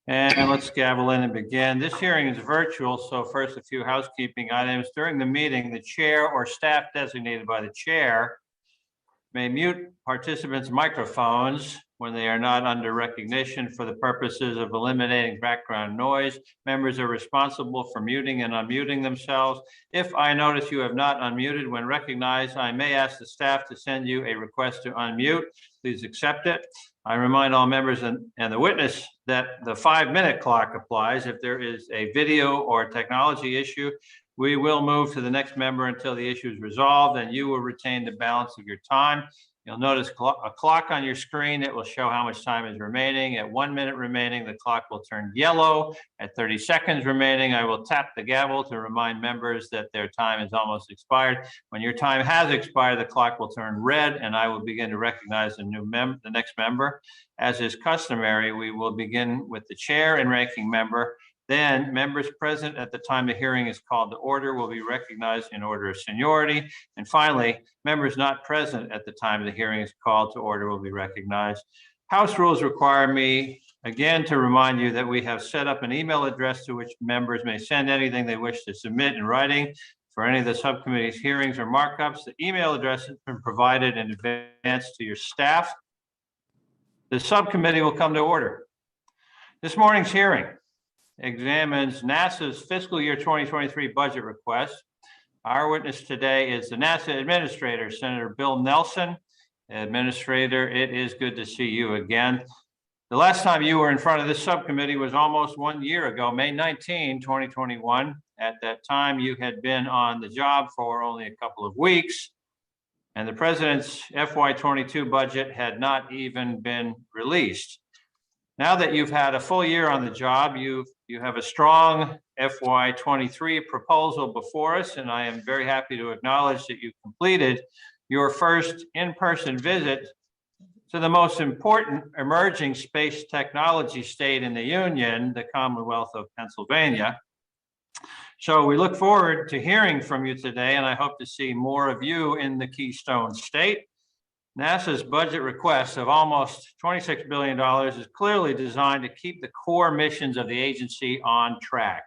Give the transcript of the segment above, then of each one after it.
And let's gavel in and begin. This hearing is virtual, so first a few housekeeping items. During the meeting, the chair or staff designated by the chair may mute participants' microphones when they are not under recognition for the purposes of eliminating background noise. Members are responsible for muting and unmuting themselves. If I notice you have not unmuted when recognized, I may ask the staff to send you a request to unmute. Please accept it. I remind all members and the witness that the 5-minute clock applies. If there is a video or technology issue, we will move to the next member until the issue is resolved, and you will retain the balance of your time. You'll notice a clock on your screen that will show how much time is remaining. At 1 minute remaining, the clock will turn yellow. At 30 seconds remaining, I will tap the gavel to remind members that their time is almost expired. When your time has expired, the clock will turn red, and I will begin to recognize the next member. As is customary, we will begin with the chair and ranking member. Then members present at the time the hearing is called to order will be recognized in order of seniority. And finally, members not present at the time the hearing is called to order will be recognized. House rules require me again to remind you that we have set up an email address to which members may send anything they wish to submit in writing for any of the subcommittee's hearings or markups. The email address has been provided in advance to your staff. The subcommittee will come to order. This morning's hearing examines NASA's fiscal year 2023 budget request. Our witness today is the NASA Administrator, Senator Bill Nelson. Administrator, it is good to see you again. The last time you were in front of this subcommittee was almost 1 year ago, May 19, 2021. At that time, you had been on the job for only a couple of weeks, and the President's FY22 budget had not even been released. Now that you've had a full year on the job, you have a strong FY23 proposal before us, and I am very happy to acknowledge that you completed your first in-person visit to the most important emerging space technology state in the Union, the Commonwealth of Pennsylvania. So we look forward to hearing from you today, and I hope to see more of you in the Keystone State. NASA's budget request of almost $26 billion is clearly designed to keep the core missions of the agency on track.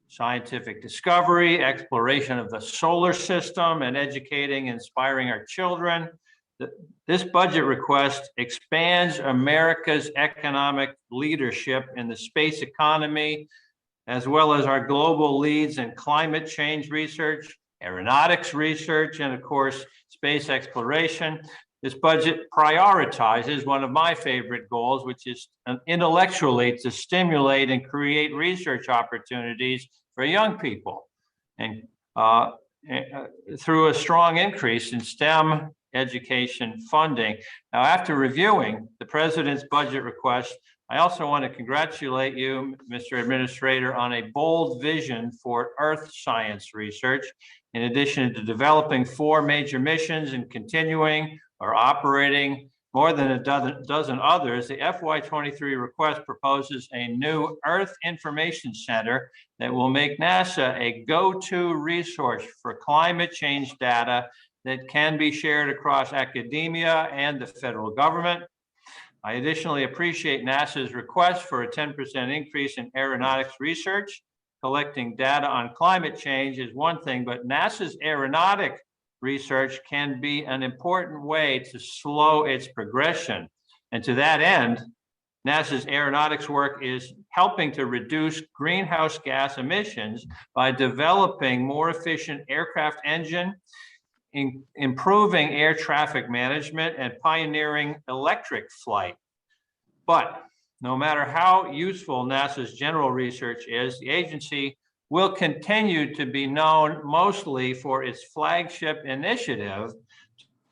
Scientific discovery, exploration of the solar system, and educating and inspiring our children. This budget request expands America's economic leadership in the space economy, as well as our global leads in climate change research, aeronautics research, and of course, space exploration. This budget prioritizes one of my favorite goals, which is intellectually to stimulate and create research opportunities for young people, and through a strong increase in STEM education funding. Now, after reviewing the President's budget request, I also want to congratulate you, Mr. Administrator, on a bold vision for Earth science research. In addition to developing 4 major missions and continuing or operating more than a dozen others, the FY23 request proposes a new Earth Information Center that will make NASA a go-to resource for climate change data that can be shared across academia and the federal government. I additionally appreciate NASA's request for a 10% increase in aeronautics research. Collecting data on climate change is one thing, but NASA's aeronautic research can be an important way to slow its progression. And to that end, NASA's aeronautics work is helping to reduce greenhouse gas emissions by developing more efficient aircraft engine, improving air traffic management, and pioneering electric flight. But no matter how useful NASA's general research is, the agency will continue to be known mostly for its flagship initiative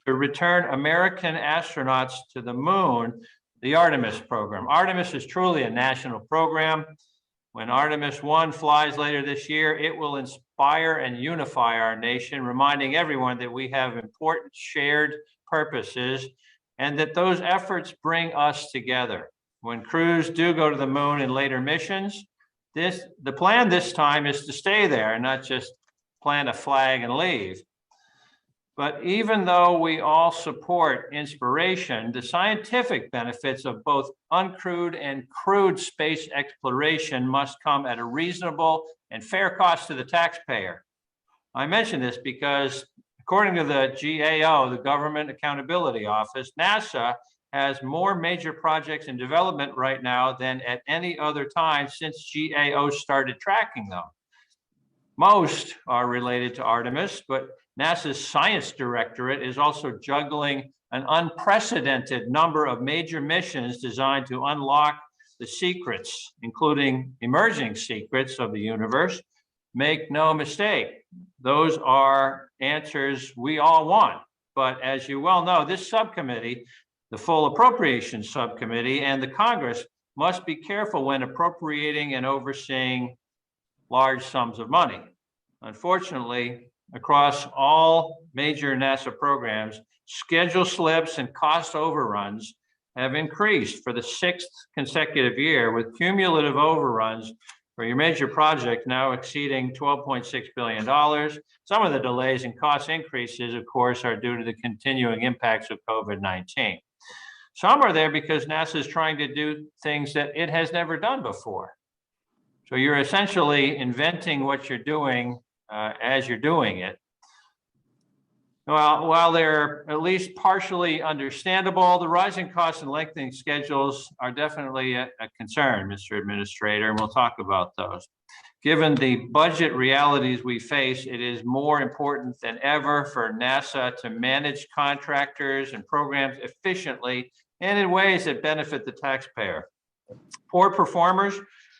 to return American astronauts to the moon, the Artemis program. Artemis is truly a national program. When Artemis 1 flies later this year, it will inspire and unify our nation, reminding everyone that we have important shared purposes and that those efforts bring us together. When crews do go to the moon in later missions, the plan this time is to stay there and not just plant a flag and leave. But even though we all support inspiration, the scientific benefits of both uncrewed and crewed space exploration must come at a reasonable and fair cost to the taxpayer. I mention this because according to the GAO, the Government Accountability Office, NASA has more major projects in development right now than at any other time since GAO started tracking them. Most are related to Artemis, but NASA's Science Directorate is also juggling an unprecedented number of major missions designed to unlock the secrets, including emerging secrets of the universe. Make no mistake, those are answers we all want. But as you well know, this subcommittee, the Full Appropriations Subcommittee, and the Congress must be careful when appropriating and overseeing large sums of money. Unfortunately, across all major NASA programs, schedule slips and cost overruns have increased for the 6th consecutive year, with cumulative overruns for your major project now exceeding $12.6 billion. Some of the delays and cost increases, of course, are due to the continuing impacts of COVID-19. Some are there because NASA is trying to do things that it has never done before. So you're essentially inventing what you're doing as you're doing it. Well, while they're at least partially understandable, the rising costs and lengthening schedules are definitely a concern, Mr. Administrator, and we'll talk about those. Given the budget realities we face, it is more important than ever for NASA to manage contractors and programs efficiently and in ways that benefit the taxpayer. Poor performers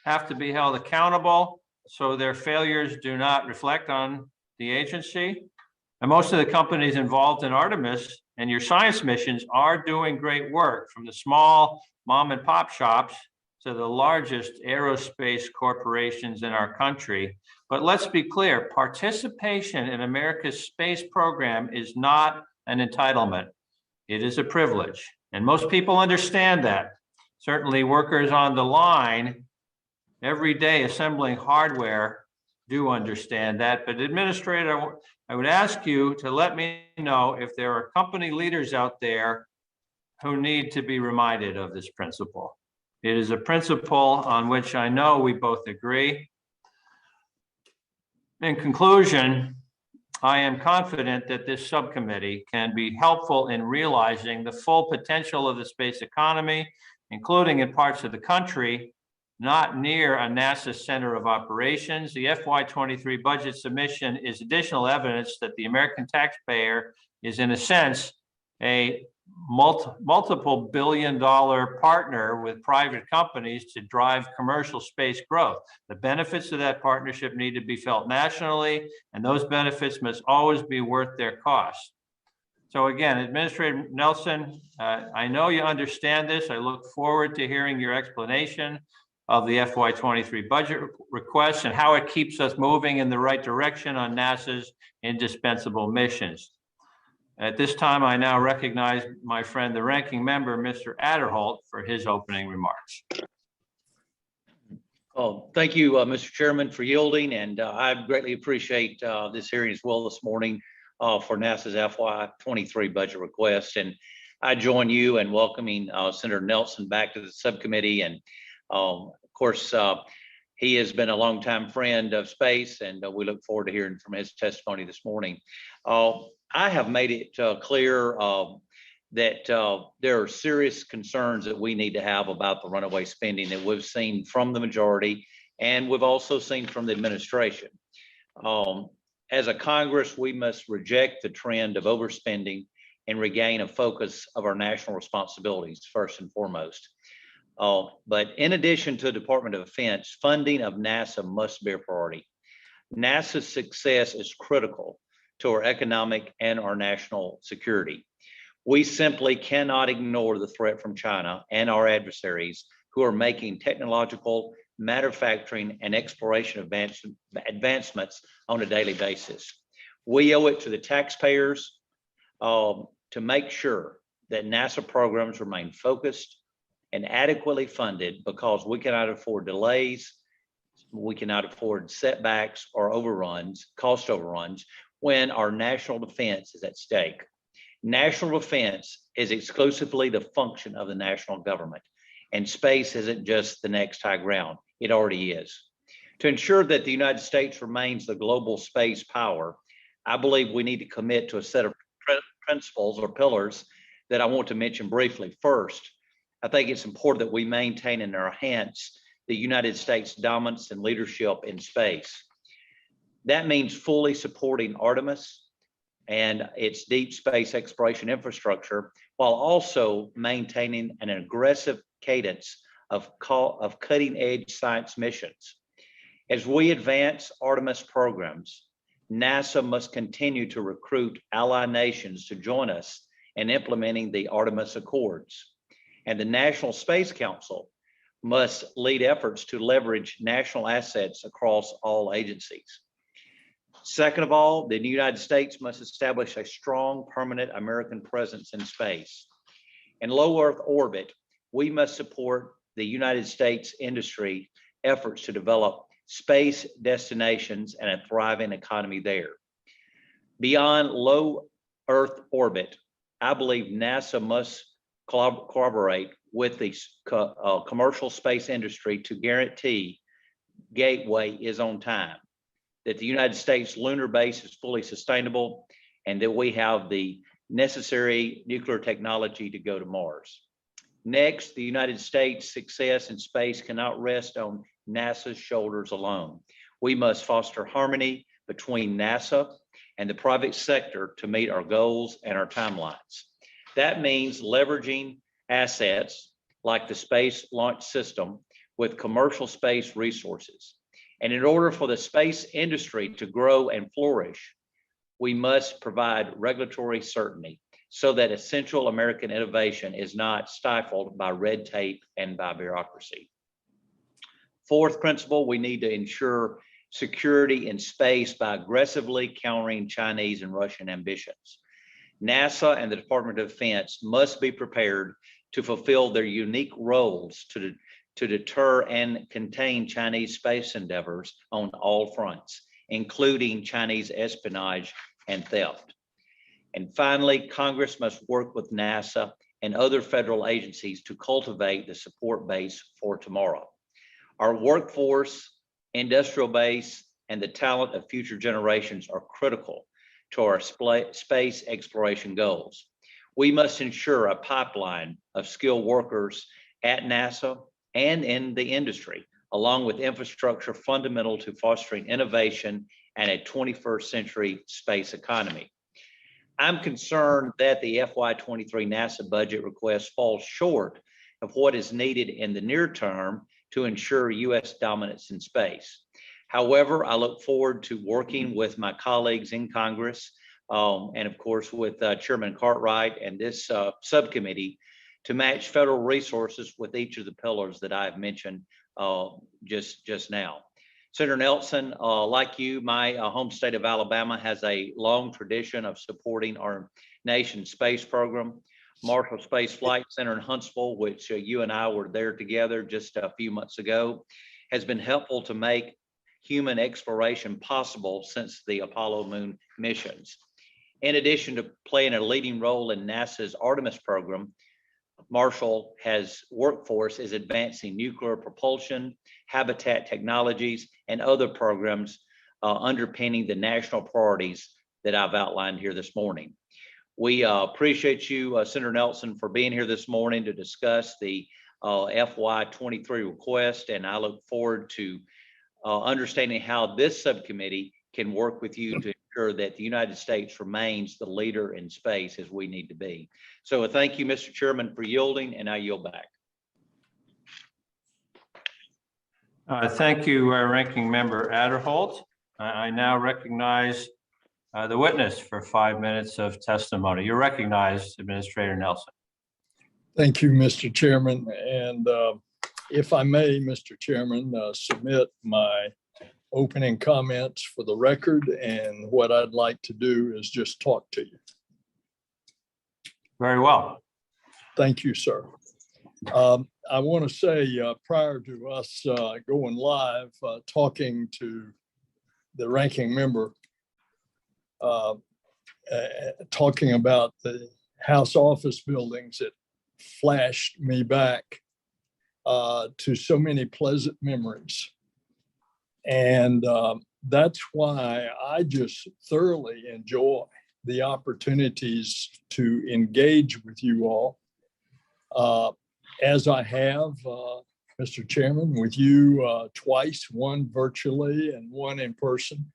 have to be held accountable so their failures do not reflect on the agency. And most of the companies involved in Artemis and your science missions are doing great work, from the small mom and pop shops to the largest aerospace corporations in our country. But let's be clear, participation in America's space program is not an entitlement. It is a privilege. And most people understand that. Certainly workers on the line every day assembling hardware do understand that. But Administrator, I would ask you to let me know if there are company leaders out there who need to be reminded of this principle. It is a principle on which I know we both agree. In conclusion, I am confident that this subcommittee can be helpful in realizing the full potential of the space economy, including in parts of the country not near a NASA center of operations. The FY23 budget submission is additional evidence that the American taxpayer is, in a sense, a multiple billion-dollar partner with private companies to drive commercial space growth. The benefits of that partnership need to be felt nationally, and those benefits must always be worth their cost. So again, Administrator Nelson, I know you understand this. I look forward to hearing your explanation of the FY23 budget request and how it keeps us moving in the right direction on NASA's indispensable missions. At this time, I now recognize my friend, the ranking member, Mr. Adderholt, for his opening remarks. Oh, thank you, Mr. Chairman, for yielding, and I greatly appreciate this hearing as well this morning for NASA's FY23 budget request. And I join you in welcoming Senator Nelson back to the subcommittee. And of course, he has been a longtime friend of space, and we look forward to hearing from his testimony this morning. I have made it clear that there are serious concerns that we need to have about the runaway spending that we've seen from the majority, and we've also seen from the administration. As a Congress, we must reject the trend of overspending and regain a focus of our national responsibilities first and foremost. But in addition to the Department of Defense, funding of NASA must be a priority. NASA's success is critical to our economic and our national security. We simply cannot ignore the threat from China and our adversaries who are making technological, manufacturing, and exploration advancements on a daily basis. We owe it to the taxpayers to make sure that NASA programs remain focused and adequately funded, because we cannot afford delays, we cannot afford setbacks or overruns, cost overruns. when our national defense is at stake. National defense is exclusively the function of the national government, and space isn't just the next high ground. It already is. To ensure that the United States remains the global space power, I believe we need to commit to a set of principles or pillars that I want to mention briefly. First, I think it's important that we maintain and enhance the United States dominance and leadership in space. That means fully supporting Artemis and its deep space exploration infrastructure, while also maintaining an aggressive cadence of cutting-edge science missions. As we advance Artemis programs, NASA must continue to recruit allied nations to join us in implementing the Artemis Accords. And the National Space Council must lead efforts to leverage national assets across all agencies. Second of all, the United States must establish a strong permanent American presence in space. In low Earth orbit, we must support the United States industry efforts to develop space destinations and a thriving economy there. Beyond low Earth orbit, I believe NASA must collaborate with the commercial space industry to guarantee Gateway is on time, that the United States lunar base is fully sustainable, and that we have the necessary nuclear technology to go to Mars. Next, the United States' success in space cannot rest on NASA's shoulders alone. We must foster harmony between NASA and the private sector to meet our goals and our timelines. That means leveraging assets like the Space Launch System with commercial space resources. And in order for the space industry to grow and flourish, we must provide regulatory certainty so that essential American innovation is not stifled by red tape and by bureaucracy. Fourth principle, we need to ensure security in space by aggressively countering Chinese and Russian ambitions. NASA and the Department of Defense must be prepared to fulfill their unique roles to deter and contain Chinese space endeavors on all fronts, including Chinese espionage and theft. And finally, Congress must work with NASA and other federal agencies to cultivate the support base for tomorrow. Our workforce, industrial base, and the talent of future generations are critical to our space exploration goals. We must ensure a pipeline of skilled workers at NASA and in the industry, along with infrastructure fundamental to fostering innovation and a 21st century space economy. I'm concerned that the FY23 NASA budget request falls short of what is needed in the near term to ensure U.S. dominance in space. However, I look forward to working with my colleagues in Congress and of course with Chairman Cartwright and this subcommittee to match federal resources with each of the pillars that I've mentioned just now. Senator Nelson, like you, my home state of Alabama has a long tradition of supporting our nation's space program. Marshall Space Flight Center in Huntsville, which you and I were there together just a few months ago, has been helpful to make human exploration possible since the Apollo moon missions. In addition to playing a leading role in NASA's Artemis program, Marshall workforce is advancing nuclear propulsion, habitat technologies, and other programs underpinning the national priorities that I've outlined here this morning. We appreciate you, Senator Nelson, for being here this morning to discuss the FY23 request, and I look forward to understanding how this subcommittee can work with you to ensure that the United States remains the leader in space as we need to be. So thank you, Mr. Chairman, for yielding, and I yield back. Thank you, Ranking Member Adderholt. I now recognize the witness for 5 minutes of testimony. You're recognized, Administrator Nelson. Thank you, Mr. Chairman. And if I may, Mr. Chairman, submit my opening comments for the record. And what I'd like to do is just talk to you. Very well. Thank you, sir. I want to say prior to us going live, talking to the ranking member, uh, talking about the House office buildings, it flashed me back to so many pleasant memories. And that's why I just thoroughly enjoy the opportunities to engage with you all, as I have, Mr. Chairman, with you twice, one virtually and one in person,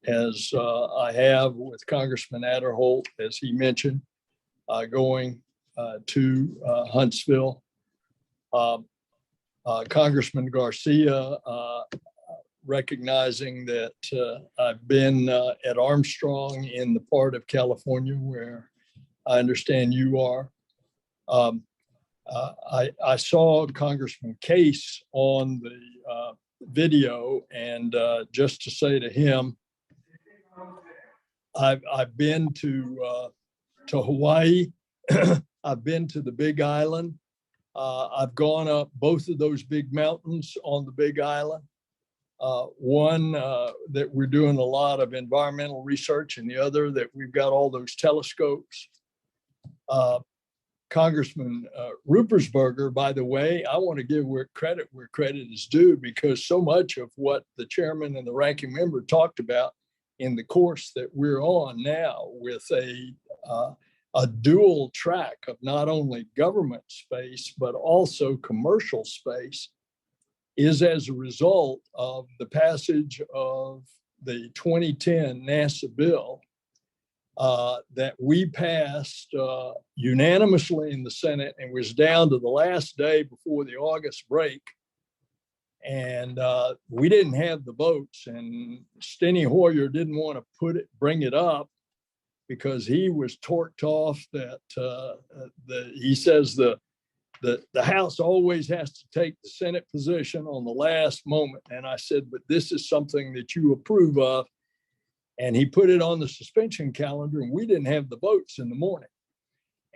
as I have with Congressman Adderholt, as he mentioned, going to Huntsville. Congressman Garcia, recognizing that I've been at Armstrong in the part of California where I understand you are. I saw Congressman Case on the video, and just to say to him, I've been to Hawaii. I've been to the Big Island. I've gone up both of those big mountains on the Big Island. One that we're doing a lot of environmental research, and the other that we've got all those telescopes. Congressman Ruppersberger, by the way, I want to give where credit is due, because so much of what the chairman and the ranking member talked about in the course that we're on now, with a dual track of not only government space, but also commercial space, is as a result of the passage of the 2010 NASA bill that we passed unanimously in the Senate, and was down to the last day before the August break. And we didn't have the votes, and Steny Hoyer didn't want to bring it up, because he was torqued off that he says the House always has to take the Senate position on the last moment. And I said, but this is something that you approve of. And he put it on the suspension calendar, and we didn't have the votes in the morning.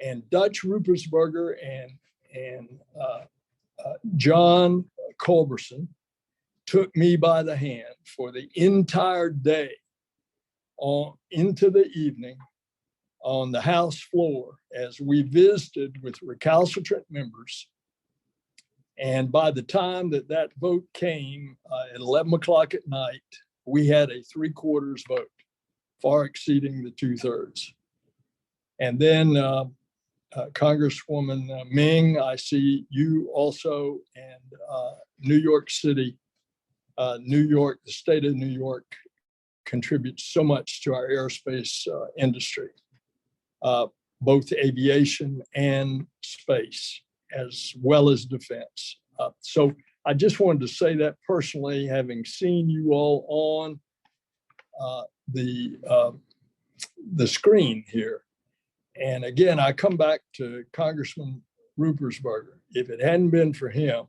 And Dutch Ruppersberger and John Culberson took me by the hand for the entire day into the evening on the House floor, as we visited with recalcitrant members. And by the time that vote came at 11 o'clock at night, we had a 3/4 vote, far exceeding the 2/3. And then Congresswoman Ming, I see you also, and New York City, New York, the state of New York contributes so much to our aerospace industry, both aviation and space, as well as defense. So I just wanted to say that personally, having seen you all on the screen here. And again, I come back to Congressman Ruppersberger. If it hadn't been for him,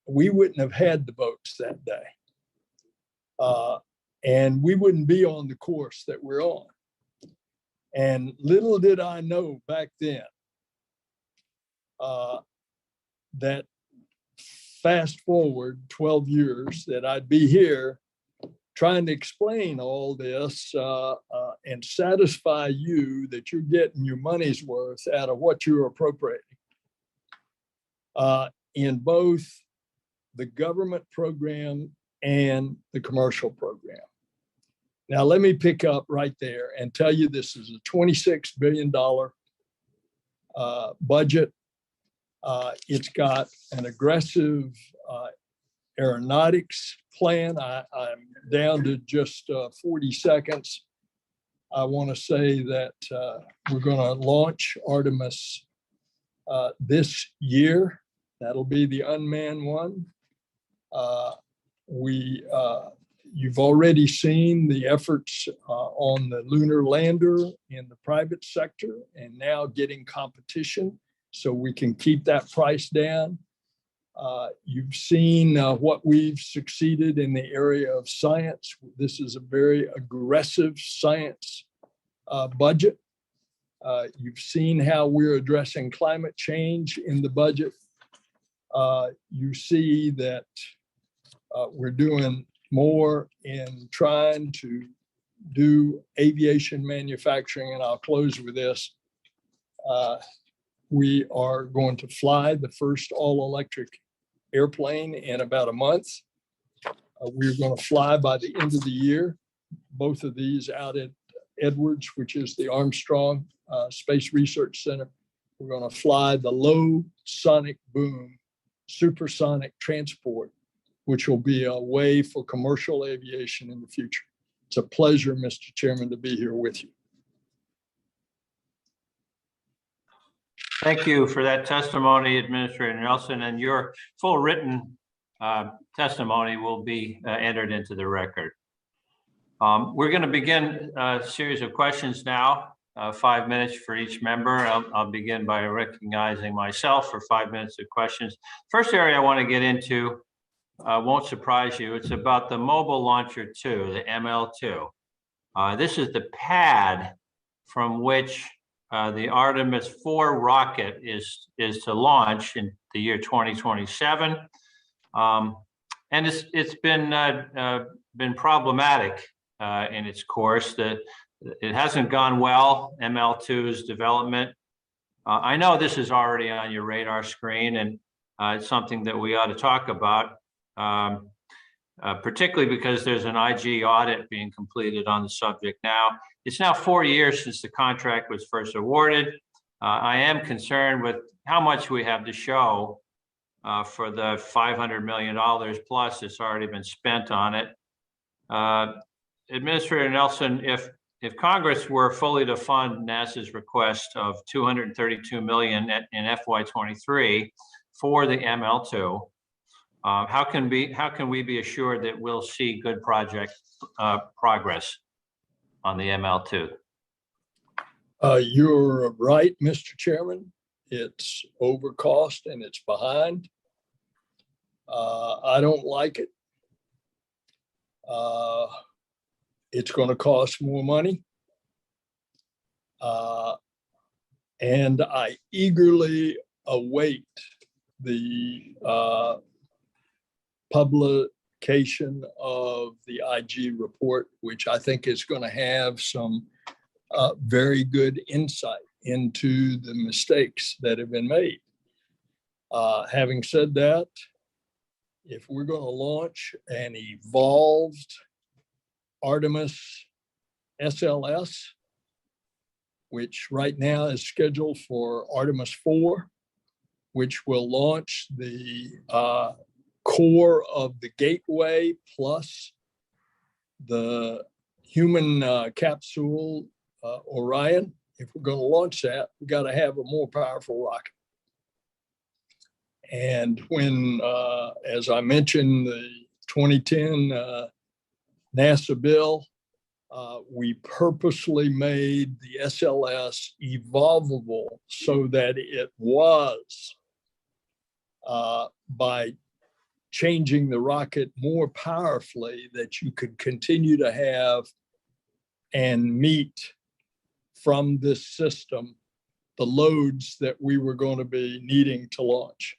we wouldn't have had the votes that day. And we wouldn't be on the course that we're on. And little did I know back then that fast forward 12 years that I'd be here trying to explain all this and satisfy you that you're getting your money's worth out of what you're appropriating in both the government program and the commercial program. Now, let me pick up right there and tell you this is a $26 billion budget. It's got an aggressive aeronautics plan. I'm down to just 40 seconds. I want to say that we're going to launch Artemis this year. That'll be the unmanned one. You've already seen the efforts on the lunar lander in the private sector, and now getting competition so we can keep that price down. You've seen what we've succeeded in the area of science. This is a very aggressive science budget. You've seen how we're addressing climate change in the budget. You see that we're doing more in trying to do aviation manufacturing, and I'll close with this. We are going to fly the first all-electric airplane in about a month. We're going to fly by the end of the year, both of these out at Edwards, which is the Armstrong Space Research Center. We're going to fly the low sonic boom supersonic transport, which will be a way for commercial aviation in the future. It's a pleasure, Mr. Chairman, to be here with you. Thank you for that testimony, Administrator Nelson, and your full written testimony will be entered into the record. We're going to begin a series of questions now, 5 minutes for each member. I'll begin by recognizing myself for 5 minutes of questions. First area I want to get into won't surprise you. It's about the Mobile Launcher 2, the ML2. This is the pad from which the Artemis 4 rocket is to launch in the year 2027. And it's been problematic in its course. It hasn't gone well, ML2's development. I know this is already on your radar screen, and it's something that we ought to talk about, particularly because there's an IG audit being completed on the subject now. It's now 4 years since the contract was first awarded. I am concerned with how much we have to show for the $500 million plus that's already been spent on it. Administrator Nelson, if Congress were fully to fund NASA's request of $232 million in FY23 for the ML2, how can we be assured that we'll see good project progress on the ML2? You're right, Mr. Chairman. It's over cost and it's behind. I don't like it. It's going to cost more money. And I eagerly await the publication of the IG report, which I think is going to have some very good insight into the mistakes that have been made. Having said that, if we're going to launch an evolved Artemis SLS, which right now is scheduled for Artemis 4, which will launch the core of the Gateway plus the human capsule Orion. If we're going to launch that, we got to have a more powerful rocket. And when, as I mentioned, the 2010 NASA bill, we purposely made the SLS evolvable so that it was, by changing the rocket more powerfully, that you could continue to have and meet from this system the loads that we were going to be needing to launch.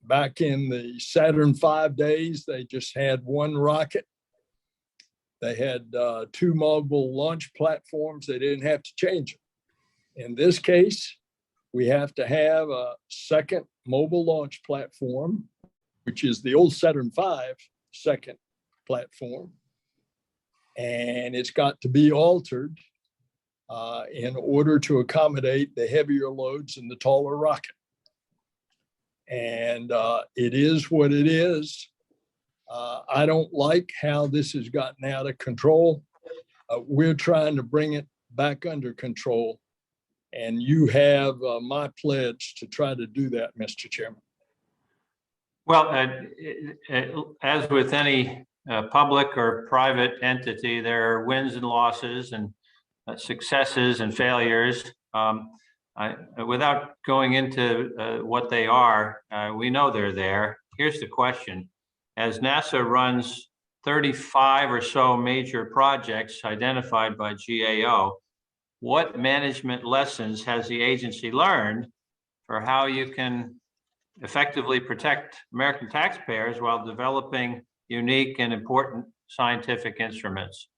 Back in the Saturn V days, they just had one rocket. They had 2 mobile launch platforms. They didn't have to change them. In this case, we have to have a second mobile launch platform, which is the old Saturn V second platform. And it's got to be altered in order to accommodate the heavier loads in the taller rocket. And it is what it is. I don't like how this has gotten out of control. We're trying to bring it back under control. And you have my pledge to try to do that, Mr. Chairman. Well, as with any public or private entity, there are wins and losses and successes and failures. Without going into what they are, we know they're there. Here's the question. As NASA runs 35 or so major projects identified by GAO, what management lessons has the agency learned for how you can effectively protect American taxpayers while developing unique and important scientific instruments?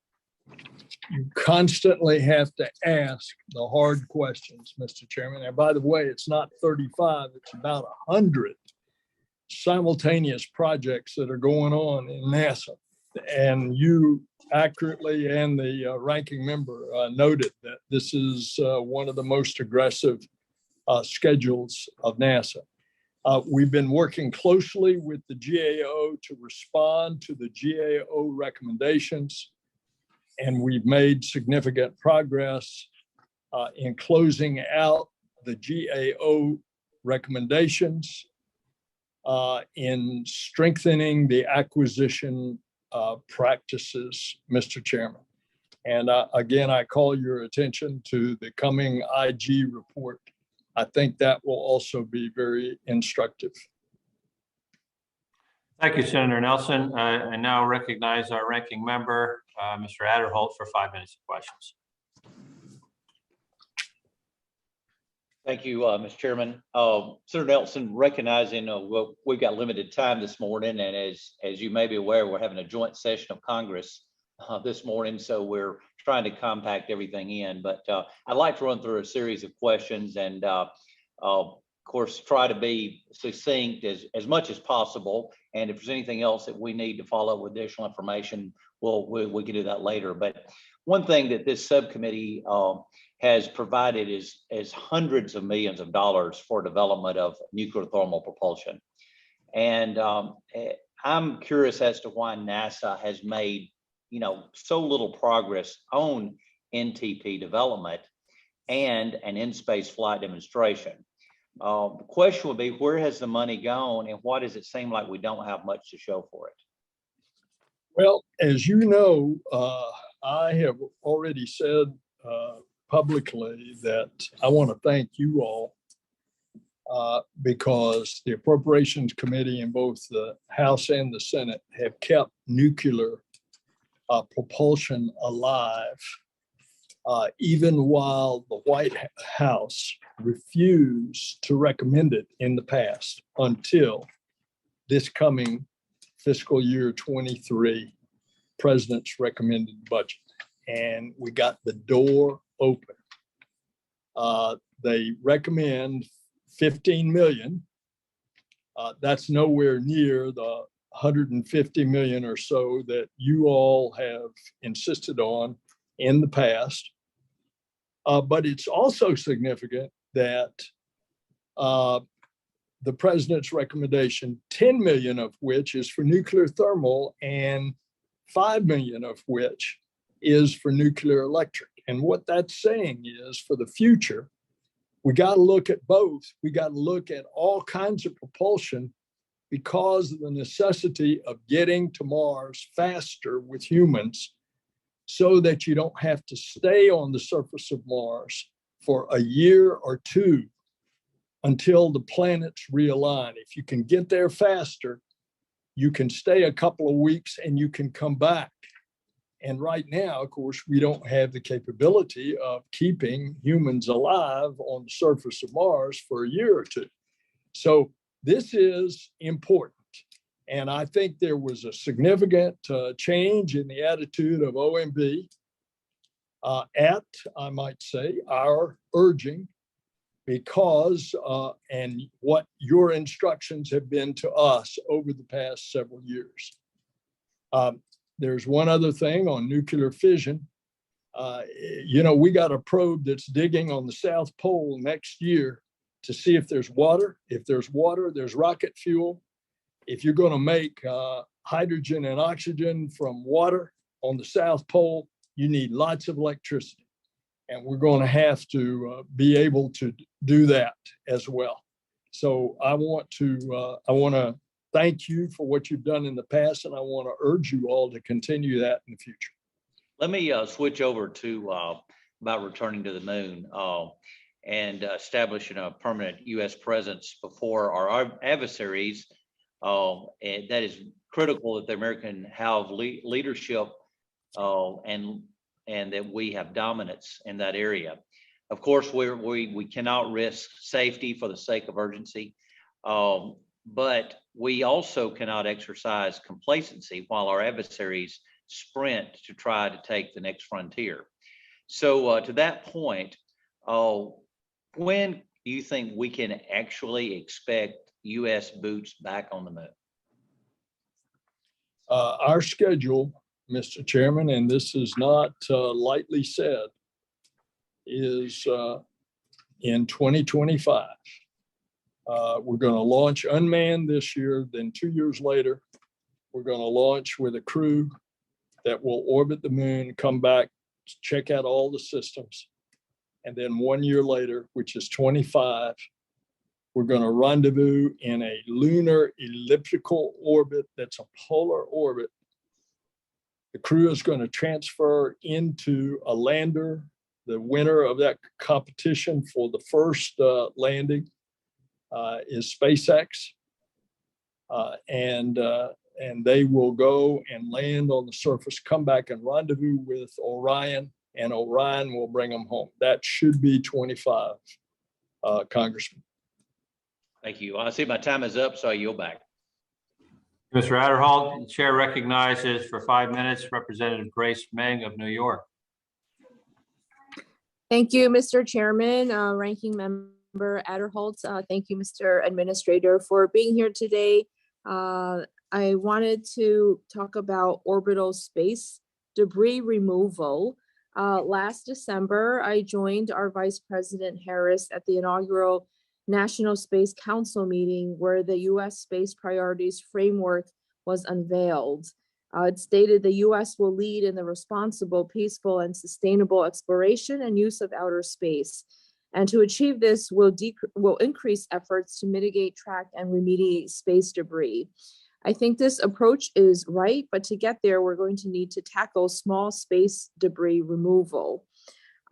You constantly have to ask the hard questions, Mr. Chairman. And by the way, it's not 35, it's about 100 simultaneous projects that are going on in NASA. And you accurately and the ranking member noted that this is one of the most aggressive schedules of NASA. We've been working closely with the GAO to respond to the GAO recommendations, and we've made significant progress in closing out the GAO recommendations, in strengthening the acquisition practices, Mr. Chairman. And again, I call your attention to the coming IG report. I think that will also be very instructive. Thank you, Senator Nelson. I now recognize our ranking member, Mr. Adderholt, for 5 minutes of questions. Thank you, Mr. Chairman. Senator Nelson, recognizing we've got limited time this morning, and as you may be aware, we're having a joint session of Congress this morning, so we're trying to compact everything in. But I'd like to run through a series of questions and, of course, try to be succinct as much as possible. And if there's anything else that we need to follow up with additional information, we can do that later. But one thing that this subcommittee has provided is hundreds of millions of dollars for development of nuclear thermal propulsion. And I'm curious as to why NASA has made so little progress on NTP development and an in-space flight demonstration. The question would be, where has the money gone, and why does it seem like we don't have much to show for it? Well, as you know, I have already said publicly that I want to thank you all because the Appropriations Committee in both the House and the Senate have kept nuclear propulsion alive, even while the White House refused to recommend it in the past until this coming fiscal year 23 president's recommended budget. And we got the door open. They recommend 15 million. That's nowhere near the 150 million or so that you all have insisted on in the past. But it's also significant that the president's recommendation, 10 million of which is for nuclear thermal and 5 million of which is for nuclear electric. And what that's saying is, for the future, we got to look at both. We got to look at all kinds of propulsion because of the necessity of getting to Mars faster with humans so that you don't have to stay on the surface of Mars for a year or two until the planets realign. If you can get there faster, you can stay a couple of weeks and you can come back. And right now, of course, we don't have the capability of keeping humans alive on the surface of Mars for a year or two. So this is important. And I think there was a significant change in the attitude of OMB at, I might say, our urging, because and what your instructions have been to us over the past several years. There's one other thing on nuclear fission. We got a probe that's digging on the South Pole next year to see if there's water. If there's water, there's rocket fuel. If you're going to make hydrogen and oxygen from water on the South Pole, you need lots of electricity. And we're going to have to be able to do that as well. So I want to thank you for what you've done in the past, and I want to urge you all to continue that in the future. Let me switch over to about returning to the moon and establishing a permanent U.S. presence before our adversaries. And that is critical that the American have leadership and that we have dominance in that area. Of course, we cannot risk safety for the sake of urgency, but we also cannot exercise complacency while our adversaries sprint to try to take the next frontier. So to that point, when do you think we can actually expect U.S. boots back on the moon? Our schedule, Mr. Chairman, and this is not lightly said, is in 2025. We're going to launch unmanned this year. Then 2 years later, we're going to launch with a crew that will orbit the moon, come back, check out all the systems. And then 1 year later, which is 25, we're going to rendezvous in a lunar elliptical orbit that's a polar orbit. The crew is going to transfer into a lander. The winner of that competition for the first landing is SpaceX. And they will go and land on the surface, come back and rendezvous with Orion, and Orion will bring them home. That should be 25, Congressman. Thank you. I see my time is up, so I yield back. Mr. Adderholt, the chair recognizes for 5 minutes Representative Grace Meng of New York. Thank you, Mr. Chairman, Ranking Member Adderholt. Thank you, Mr. Administrator, for being here today. I wanted to talk about orbital space debris removal. Last December, I joined our Vice President Harris at the inaugural National Space Council meeting where the U.S. Space Priorities Framework was unveiled. It stated the U.S. will lead in the responsible, peaceful, and sustainable exploration and use of outer space. And to achieve this, will increase efforts to mitigate, track, and remediate space debris. I think this approach is right, but to get there, we're going to need to tackle small space debris removal.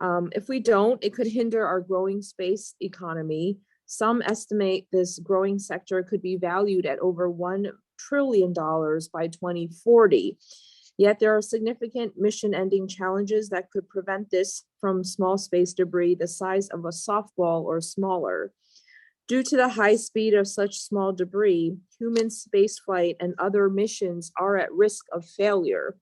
If we don't, it could hinder our growing space economy. Some estimate this growing sector could be valued at over $1 trillion by 2040. Yet there are significant mission-ending challenges that could prevent this from small space debris the size of a softball or smaller. Due to the high speed of such small debris, human spaceflight and other missions are at risk of failure.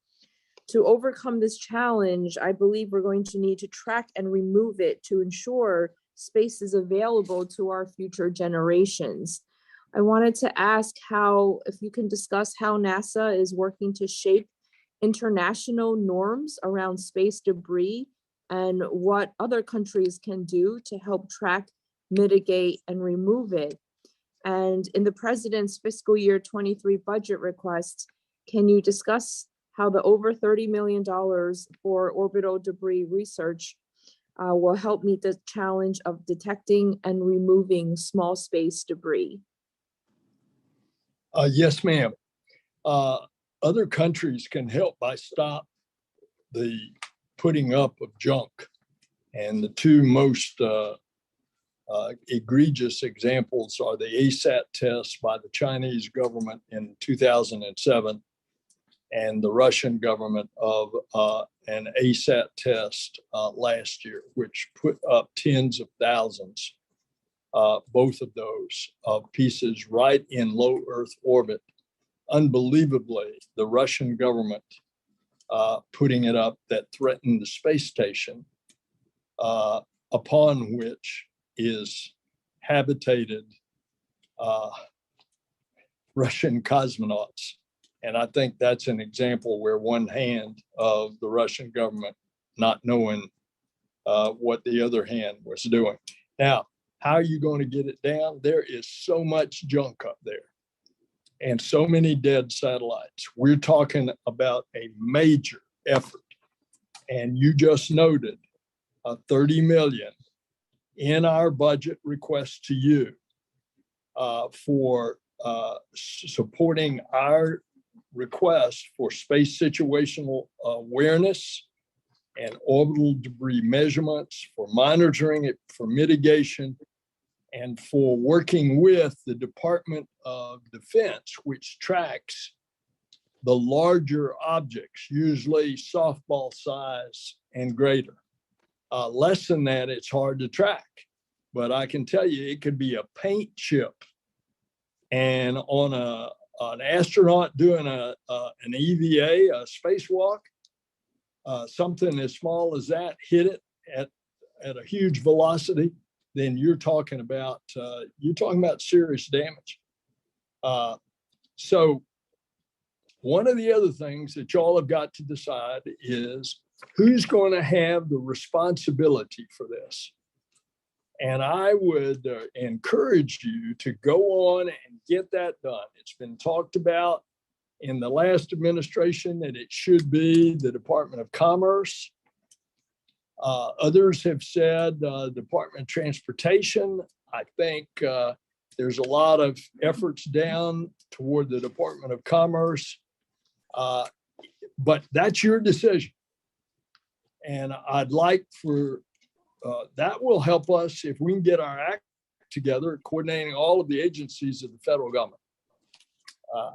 To overcome this challenge, I believe we're going to need to track and remove it to ensure space is available to our future generations. I wanted to ask if you can discuss how NASA is working to shape international norms around space debris and what other countries can do to help track, mitigate, and remove it. And in the President's Fiscal Year 23 budget request, can you discuss how the over $30 million for orbital debris research will help meet the challenge of detecting and removing small space debris? Yes, ma'am. Other countries can help by stop the putting up of junk. And the two most egregious examples are the ASAT tests by the Chinese government in 2007 and the Russian government of an ASAT test last year, which put up tens of thousands, both of those, pieces right in low Earth orbit. Unbelievably, the Russian government putting it up that threatened the space station, upon which is habitated Russian cosmonauts. And I think that's an example where one hand of the Russian government not knowing what the other hand was doing. Now, how are you going to get it down? There is so much junk up there and so many dead satellites. We're talking about a major effort. And you just noted $30 million in our budget request to you for supporting our request for space situational awareness and orbital debris measurements, for monitoring it, for mitigation, and for working with the Department of Defense, which tracks the larger objects, usually softball size and greater. Less than that, it's hard to track. But I can tell you, it could be a paint chip and on a an astronaut doing an EVA, a spacewalk, something as small as that hit it at a huge velocity, then you're talking about serious damage. So one of the other things that y'all have got to decide is who's going to have the responsibility for this. And I would encourage you to go on and get that done. It's been talked about in the last administration that it should be the Department of Commerce. Others have said Department of Transportation. I think there's a lot of efforts down toward the Department of Commerce, but that's your decision. And I'd like for that will help us if we can get our act together, coordinating all of the agencies of the federal government.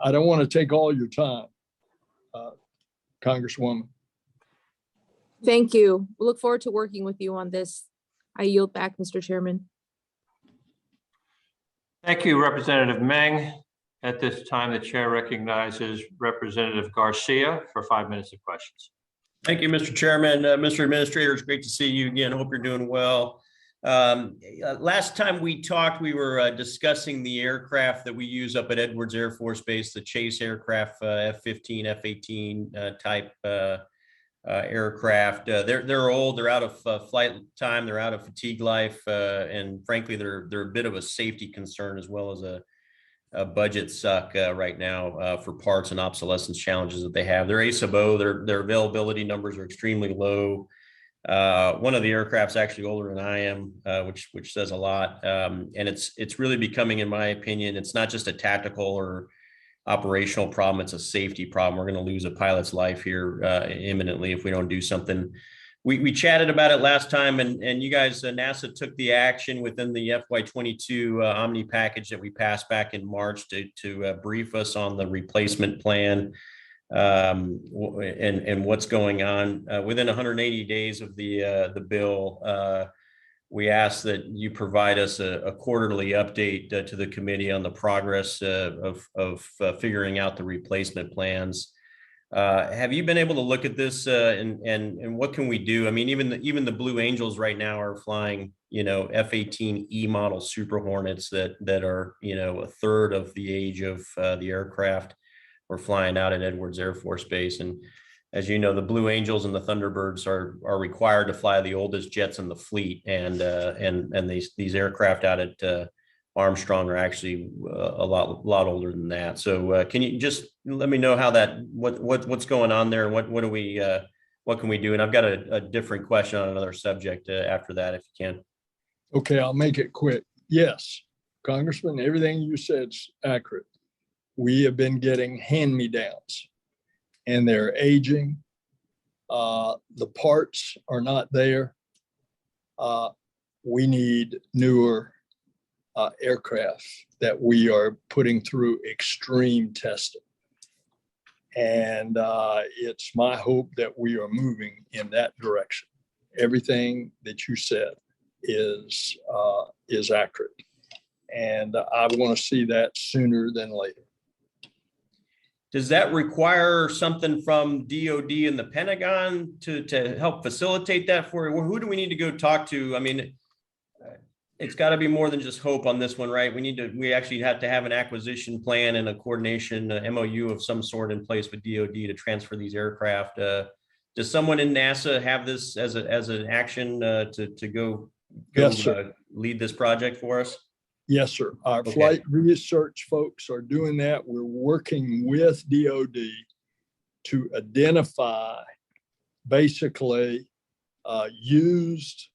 I don't want to take all your time, Congresswoman. Thank you. We look forward to working with you on this. I yield back, Mr. Chairman. Thank you, Representative Meng. At this time, the chair recognizes Representative Garcia for 5 minutes of questions. Thank you, Mr. Chairman. Mr. Administrator, it's great to see you again. Hope you're doing well. Last time we talked, we were discussing the aircraft that we use up at Edwards Air Force Base, the chase aircraft, F-15, F-18 type aircraft. They're old, they're out of flight time, they're out of fatigue life, and frankly, they're a bit of a safety concern as well as a budget suck right now for parts and obsolescence challenges that they have. They're A-sub-O, their availability numbers are extremely low. One of the aircraft's actually older than I am, which says a lot. And it's really becoming, in my opinion, it's not just a tactical or operational problem, it's a safety problem. We're going to lose a pilot's life here imminently if we don't do something. We chatted about it last time, and you guys, NASA took the action within the FY22 Omni package that we passed back in March to brief us on the replacement plan and what's going on. Within 180 days of the bill, we asked that you provide us a quarterly update to the committee on the progress of figuring out the replacement plans. Have you been able to look at this and what can we do? I mean, even the Blue Angels right now are flying, F-18E model Super Hornets that are, a third of the age of the aircraft. We're flying out at Edwards Air Force Base. And as you know, the Blue Angels and the Thunderbirds are required to fly the oldest jets in the fleet. And these aircraft out at Armstrong are actually a lot older than that. So can you just let me know how what's going on there and what can we do? And I've got a different question on another subject after that, if you can. Okay, I'll make it quick. Yes, Congressman, everything you said is accurate. We have been getting hand-me-downs and they're aging. The parts are not there. We need newer aircraft that we are putting through extreme testing. And it's my hope that we are moving in that direction. Everything that you said is accurate. And I want to see that sooner than later. Does that require something from DOD and the Pentagon to help facilitate that for you? Who do we need to go talk to? I mean, it's got to be more than just hope on this one, right? We actually have to have an acquisition plan and a coordination MOU of some sort in place with DOD to transfer these aircraft. Does someone in NASA have this as an action to go Yes, lead this project for us? Yes, sir. Our flight research folks are doing that. We're working with DOD to identify basically used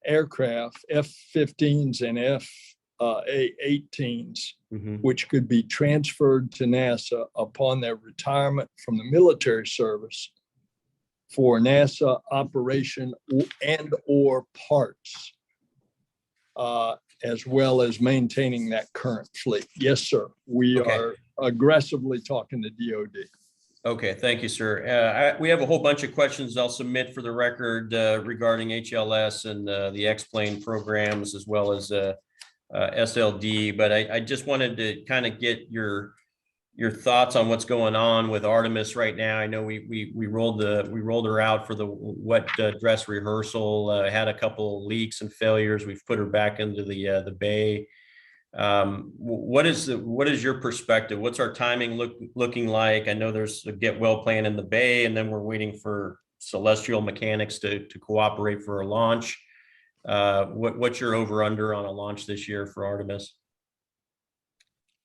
aircraft, F-15s and F-18s, which could be transferred to NASA upon their retirement from the military service for NASA operation and or parts, as well as maintaining that current fleet. Yes, sir. We are aggressively talking to DOD. Okay, thank you, sir. We have a whole bunch of questions I'll submit for the record regarding HLS and the X-plane programs as well as SLD, but I just wanted to kind of get your your thoughts on what's going on with Artemis right now. I know we rolled her out for the wet dress rehearsal. Had a couple leaks and failures. We've put her back into the bay. What is your perspective? What's our timing looking like? I know there's a get well plan in the bay, and then we're waiting for Celestial Mechanics to cooperate for a launch. What's your over under on a launch this year for Artemis?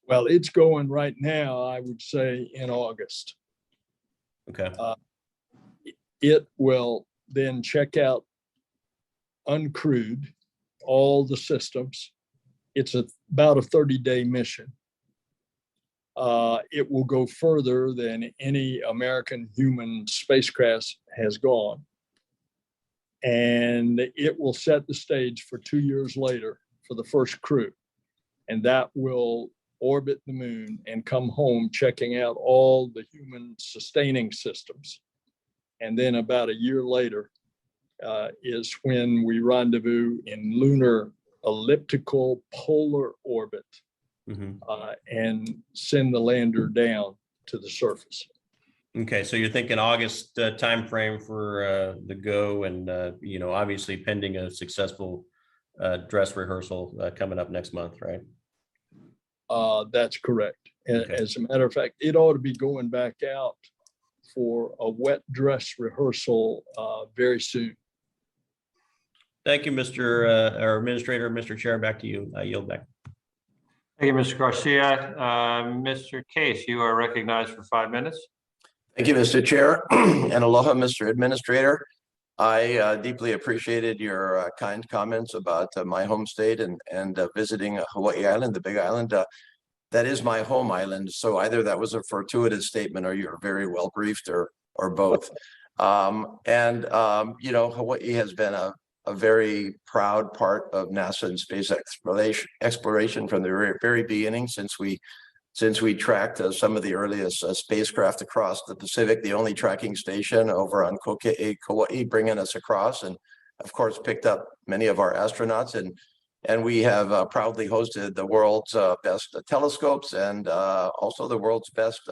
Well, it's going right now, I would say, in August. Okay. It will then check out uncrewed all the systems. It's about a 30-day mission. It will go further than any American human spacecraft has gone. And it will set the stage for 2 years later for the first crew. And that will orbit the moon and come home checking out all the human sustaining systems. And then about a year later is when we rendezvous in lunar elliptical polar orbit and send the lander down to the surface. Okay, so you're thinking August timeframe for the go, and obviously pending a successful dress rehearsal coming up next month, right? That's correct. Okay. As a matter of fact, it ought to be going back out for a wet dress rehearsal very soon. Thank you, Mr. Our Administrator. Mr. Chair, back to you. I yield back. Thank you, Mr. Garcia. Mr. Case, you are recognized for 5 minutes. Thank you, Mr. Chair, and aloha, Mr. Administrator. I deeply appreciated your kind comments about my home state and visiting Hawaii Island, the Big Island. That is my home island, so either that was a fortuitous statement or you're very well briefed, or both. Hawaii has been a very proud part of NASA and space exploration from the very beginning, since we tracked some of the earliest spacecraft across the Pacific, the only tracking station over on Koke'e, Kauai, bringing us across, and of course picked up many of our astronauts, and we have proudly hosted the world's best telescopes and also the world's best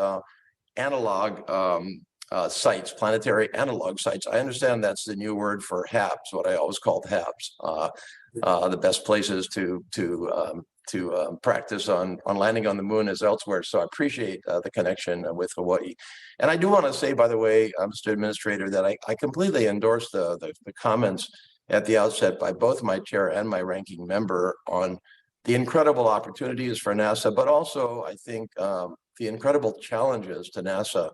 analog sites, planetary analog sites. I understand that's the new word for HABs, what I always called HABs, the best places to practice on landing on the moon as elsewhere. So I appreciate the connection with Hawaii. And I do want to say, by the way, Mr. Administrator, that I completely endorse the comments at the outset by both my chair and my ranking member on the incredible opportunities for NASA, but also I think the incredible challenges to NASA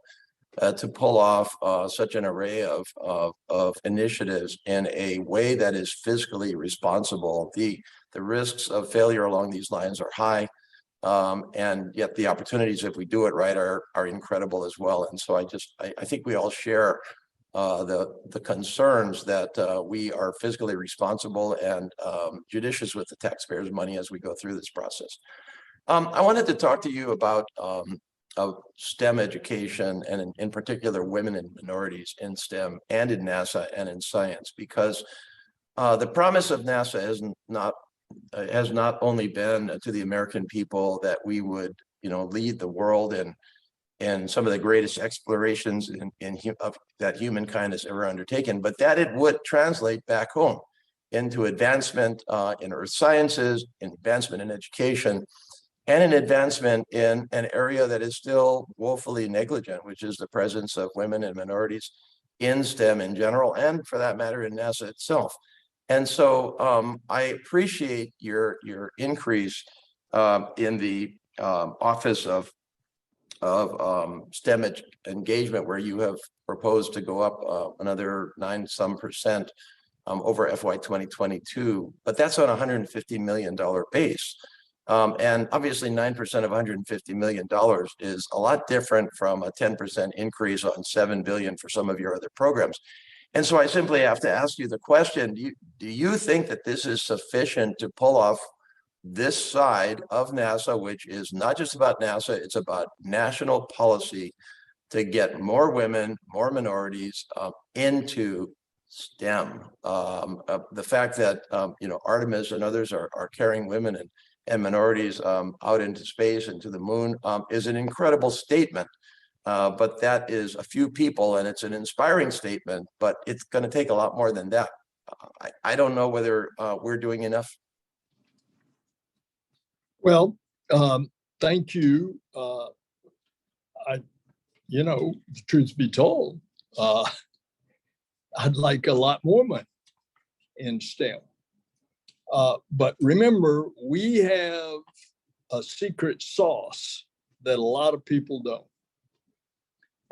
to pull off such an array of initiatives in a way that is fiscally responsible. The risks of failure along these lines are high, and yet the opportunities, if we do it right, are incredible as well. And so I think we all share the concerns that we are fiscally responsible and judicious with the taxpayers' money as we go through this process. I wanted to talk to you about of STEM education, and in particular women and minorities in STEM and in NASA and in science, because the promise of NASA has not only been to the American people that we would lead the world in some of the greatest explorations that humankind has ever undertaken, but that it would translate back home into advancement in earth sciences, in advancement in education, and an advancement in an area that is still woefully negligent, which is the presence of women and minorities in STEM in general, and for that matter, in NASA itself. And so I appreciate your increase in the Office of STEM engagement, where you have proposed to go up another 9% over FY 2022, but that's on a $150 million base. And obviously 9% of $150 million is a lot different from a 10% increase on $7 billion for some of your other programs. And so I simply have to ask you the question, do you think that this is sufficient to pull off this side of NASA, which is not just about NASA, it's about national policy to get more women, more minorities into STEM? The fact that Artemis and others are carrying women and minorities out into space and to the moon is an incredible statement. But that is a few people, and it's an inspiring statement, but it's going to take a lot more than that. I don't know whether we're doing enough. Well, thank you. The truth be told, I'd like a lot more money in STEM. But remember, we have a secret sauce that a lot of people don't.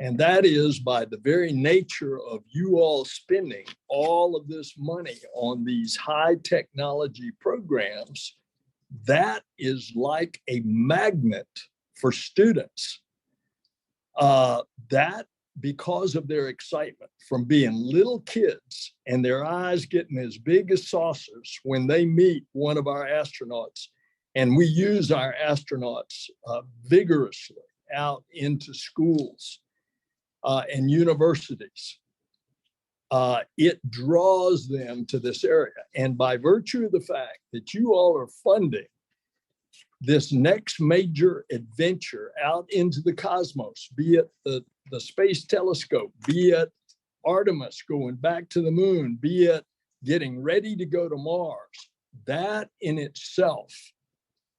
And that is by the very nature of you all spending all of this money on these high technology programs, that is like a magnet for students. That because of their excitement from being little kids and their eyes getting as big as saucers when they meet one of our astronauts. And we use our astronauts vigorously out into schools and universities. It draws them to this area. And by virtue of the fact that you all are funding this next major adventure out into the cosmos, be it the space telescope, be it Artemis going back to the moon, be it getting ready to go to Mars, that in itself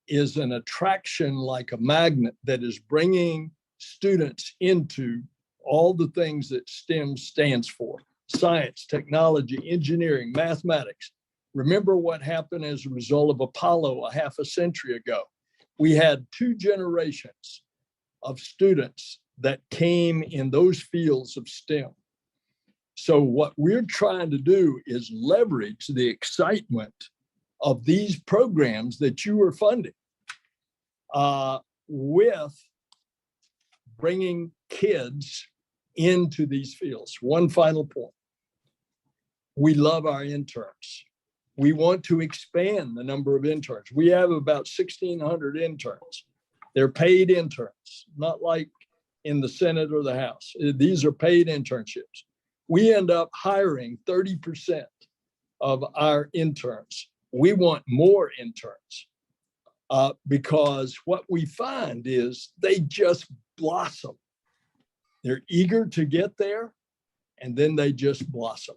is an attraction like a magnet that is bringing students into all the things that STEM stands for: science, technology, engineering, mathematics. Remember what happened as a result of Apollo a half a century ago. We had 2 generations of students that came in those fields of STEM. So what we're trying to do is leverage the excitement of these programs that you are funding with bringing kids into these fields. One final point. We love our interns. We want to expand the number of interns. We have about 1,600 interns. They're paid interns, not like in the Senate or the House. These are paid internships. We end up hiring 30% of our interns. We want more interns because what we find is they just blossom. They're eager to get there, and then they just blossom.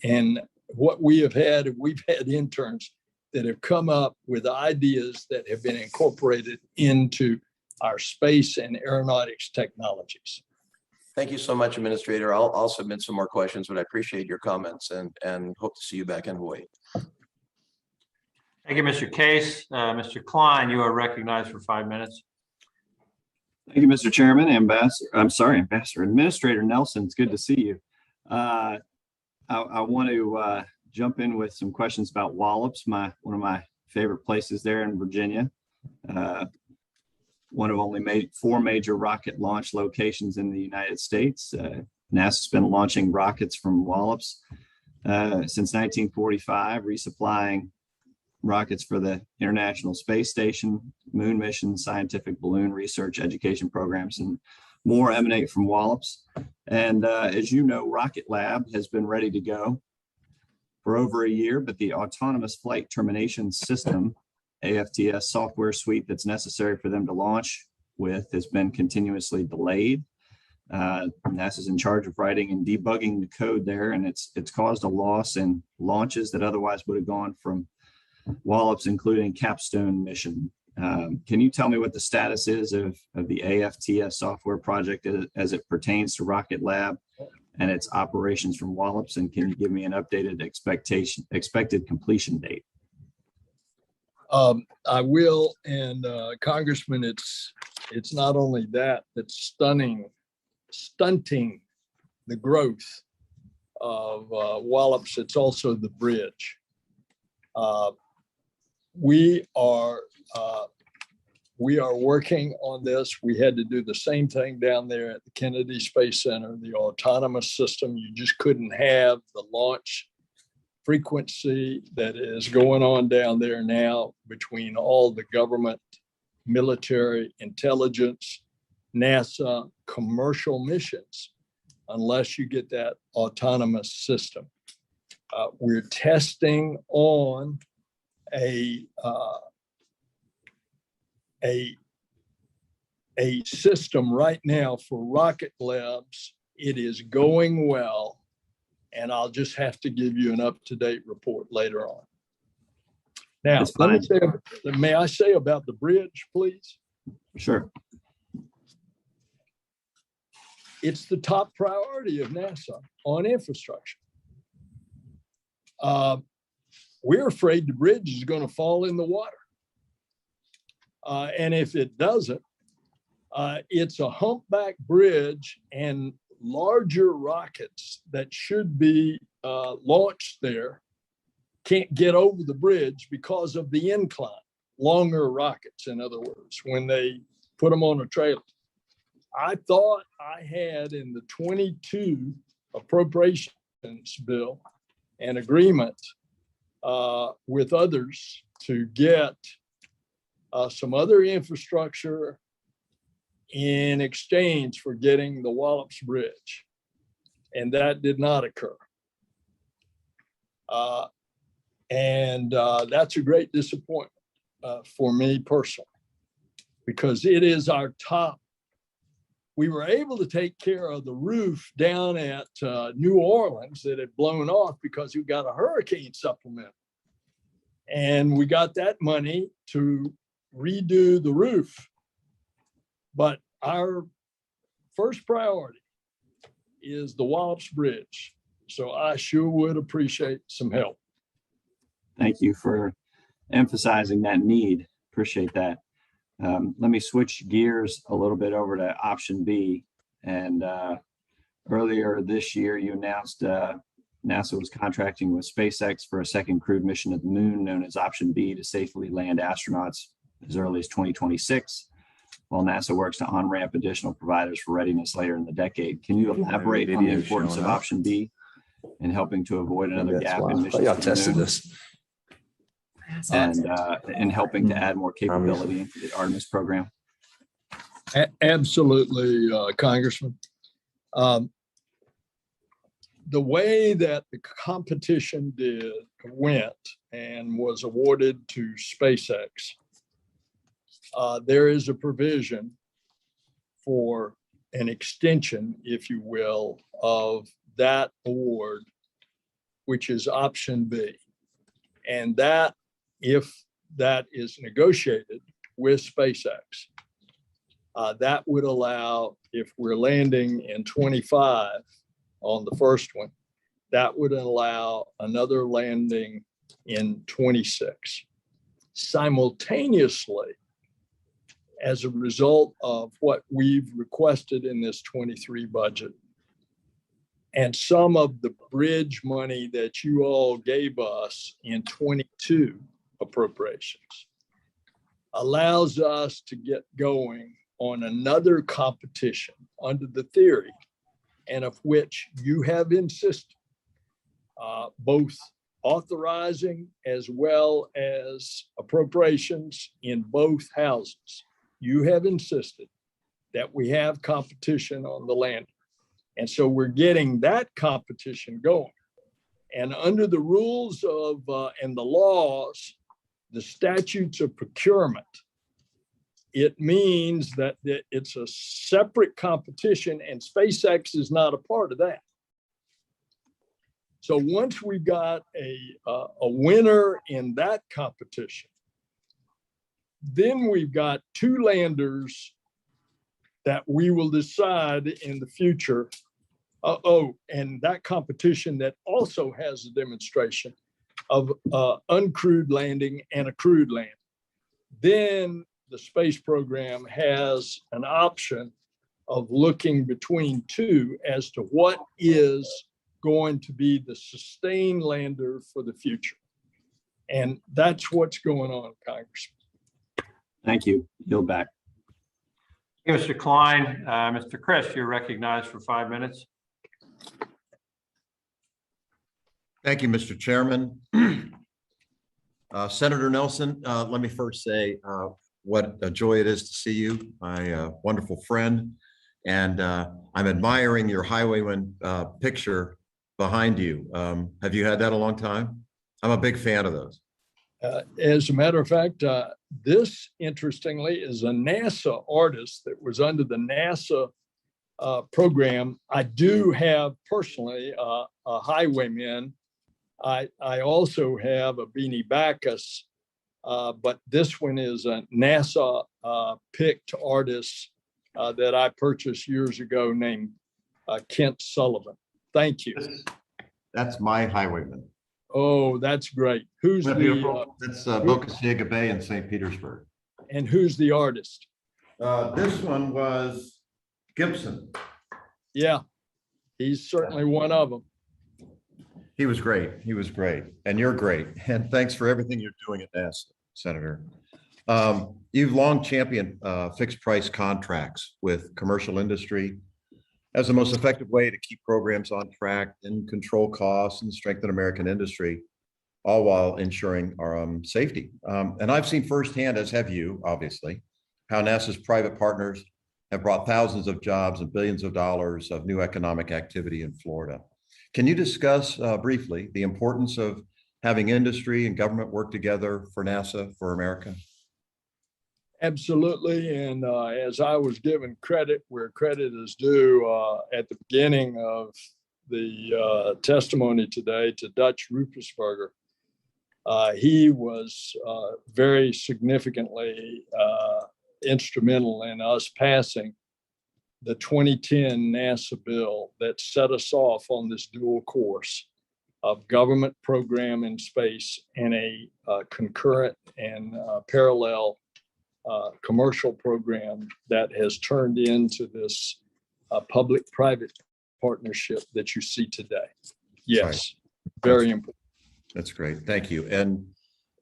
And what we've had interns that have come up with ideas that have been incorporated into our space and aeronautics technologies. Thank you so much, Administrator. I'll submit some more questions, but I appreciate your comments and hope to see you back in Hawaii. Thank you, Mr. Case. Mr. Klein, you are recognized for 5 minutes. Thank you, Mr. Chairman. Ambassador Administrator Nelson, it's good to see you. I want to jump in with some questions about Wallops, one of my favorite places there in Virginia. One of only 4 major rocket launch locations in the United States. NASA's been launching rockets from Wallops since 1945, resupplying rockets for the International Space Station, moon missions, scientific balloon research, education programs, and more emanate from Wallops. And as you know, Rocket Lab has been ready to go for over a year, but the Autonomous Flight Termination System, AFTS software suite that's necessary for them to launch with has been continuously delayed. NASA's in charge of writing and debugging the code there, and it's caused a loss in launches that otherwise would have gone from Wallops, including Capstone mission. Can you tell me what the status is of the AFTS software project as it pertains to Rocket Lab and its operations from Wallops? And can you give me an updated expected completion date? I will, and Congressman, it's not only that's stunting the growth of Wallops, it's also the bridge. We are working on this. We had to do the same thing down there at the Kennedy Space Center, the autonomous system. You just couldn't have the launch frequency that is going on down there now between all the government, military, intelligence, NASA, commercial missions, unless you get that autonomous system. We're testing on a a system right now for rocket labs. It is going well, and I'll just have to give you an up-to-date report later on. Now, That's let me fine. say, may I say about the bridge, please? Sure. It's the top priority of NASA on infrastructure. We're afraid the bridge is going to fall in the water. And if it doesn't, it's a humpback bridge, and larger rockets that should be launched there can't get over the bridge because of the incline. Longer rockets, in other words, when they put them on a trailer. I thought I had in the 22 appropriations bill an agreement with others to get some other infrastructure in exchange for getting the Wallops Bridge. And that did not occur. That's a great disappointment for me personally, because it is our top. We were able to take care of the roof down at New Orleans that had blown off because we got a hurricane supplement. And we got that money to redo the roof. But our first priority is the Wallops Bridge. So I sure would appreciate some help. Thank you for emphasizing that need. Appreciate that. Let me switch gears a little bit over to option B. And earlier this year, you announced NASA was contracting with SpaceX for a second crewed mission to the moon, known as option B, to safely land astronauts as early as 2026, while NASA works to on-ramp additional providers for readiness later in the decade. Can you elaborate on the importance of option B in helping to avoid another gap in missions? I tested this. And in helping to add more capability into the Artemis program? Absolutely, Congressman. The way that the competition went and was awarded to SpaceX, there is a provision for an extension, if you will, of that award, which is option B. And that, if that is negotiated with SpaceX, that would allow, if we're landing in 25 on the first one, that would allow another landing in 26. Simultaneously, as a result of what we've requested in this 23 budget, and some of the bridge money that you all gave us in 22 appropriations, allows us to get going on another competition under the theory, and of which you have insisted, both authorizing as well as appropriations in both houses. You have insisted that we have competition on the lander. And so we're getting that competition going. And under the rules of and the laws, the statutes of procurement, it means that it's a separate competition, and SpaceX is not a part of that. So once we got a winner in that competition, then we've got two landers that we will decide in the future. And that competition that also has a demonstration of uncrewed landing and a crewed landing. Then the space program has an option of looking between two as to what is going to be the sustained lander for the future. And that's what's going on, Congressman. Thank you. Yield back. Thank you, Mr. Klein. Mr. Chris, you're recognized for 5 minutes. Thank you, Mr. Chairman. Senator Nelson, let me first say what a joy it is to see you, my wonderful friend. And I'm admiring your Highwayman picture behind you. Have you had that a long time? I'm a big fan of those. As a matter of fact, this interestingly is a NASA artist that was under the NASA program. I do have personally a highwayman. I also have a Beanie Bacchus, but this one is a NASA picked artist that I purchased years ago named Kent Sullivan. Thank you. That's my highwayman. Oh, that's great. Who's That's the Boca Ciega Bay in St. Petersburg. and who's the artist? This one was Gibson. Yeah, he's certainly one of them. He was great. He was great. And you're great. And thanks for everything you're doing at NASA, Senator. You've long championed fixed price contracts with commercial industry as the most effective way to keep programs on track and control costs and strengthen American industry, all while ensuring our safety. And I've seen firsthand, as have you, obviously, how NASA's private partners have brought thousands of jobs and billions of dollars of new economic activity in Florida. Can you discuss briefly the importance of having industry and government work together for NASA, for America? Absolutely. And as I was given credit where credit is due at the beginning of the testimony today to Dutch Ruppersberger, he was very significantly instrumental in us passing the 2010 NASA bill that set us off on this dual course of government program in space and a concurrent and parallel commercial program that has turned into this public-private partnership that you see today. Yes, very important. That's great. Thank you. And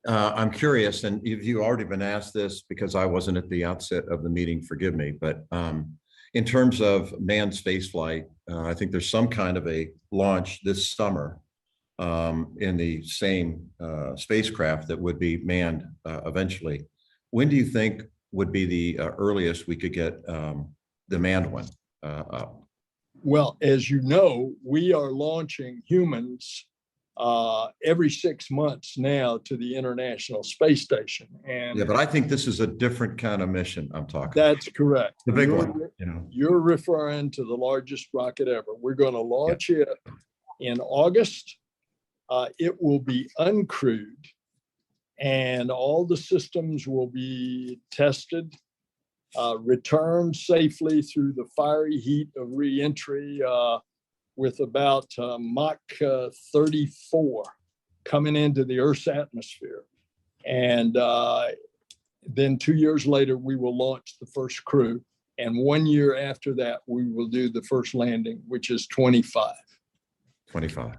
I'm curious, and you've already been asked this because I wasn't at the outset of the meeting, forgive me, but in terms of manned spaceflight, I think there's some kind of a launch this summer in the same spacecraft that would be manned eventually. When do you think would be the earliest we could get the manned one up? Well, as you know, we are launching humans every 6 months now to the International Space Station. And yeah, but I think this is a different kind of mission I'm talking. That's correct. The big one, you know. You're referring to the largest rocket ever. We're going to launch it in August. It will be uncrewed and all the systems will be tested, returned safely through the fiery heat of reentry with about Mach 34 coming into the Earth's atmosphere. And then 2 years later, we will launch the first crew. And 1 year after that, we will do the first landing, which is 25. 25.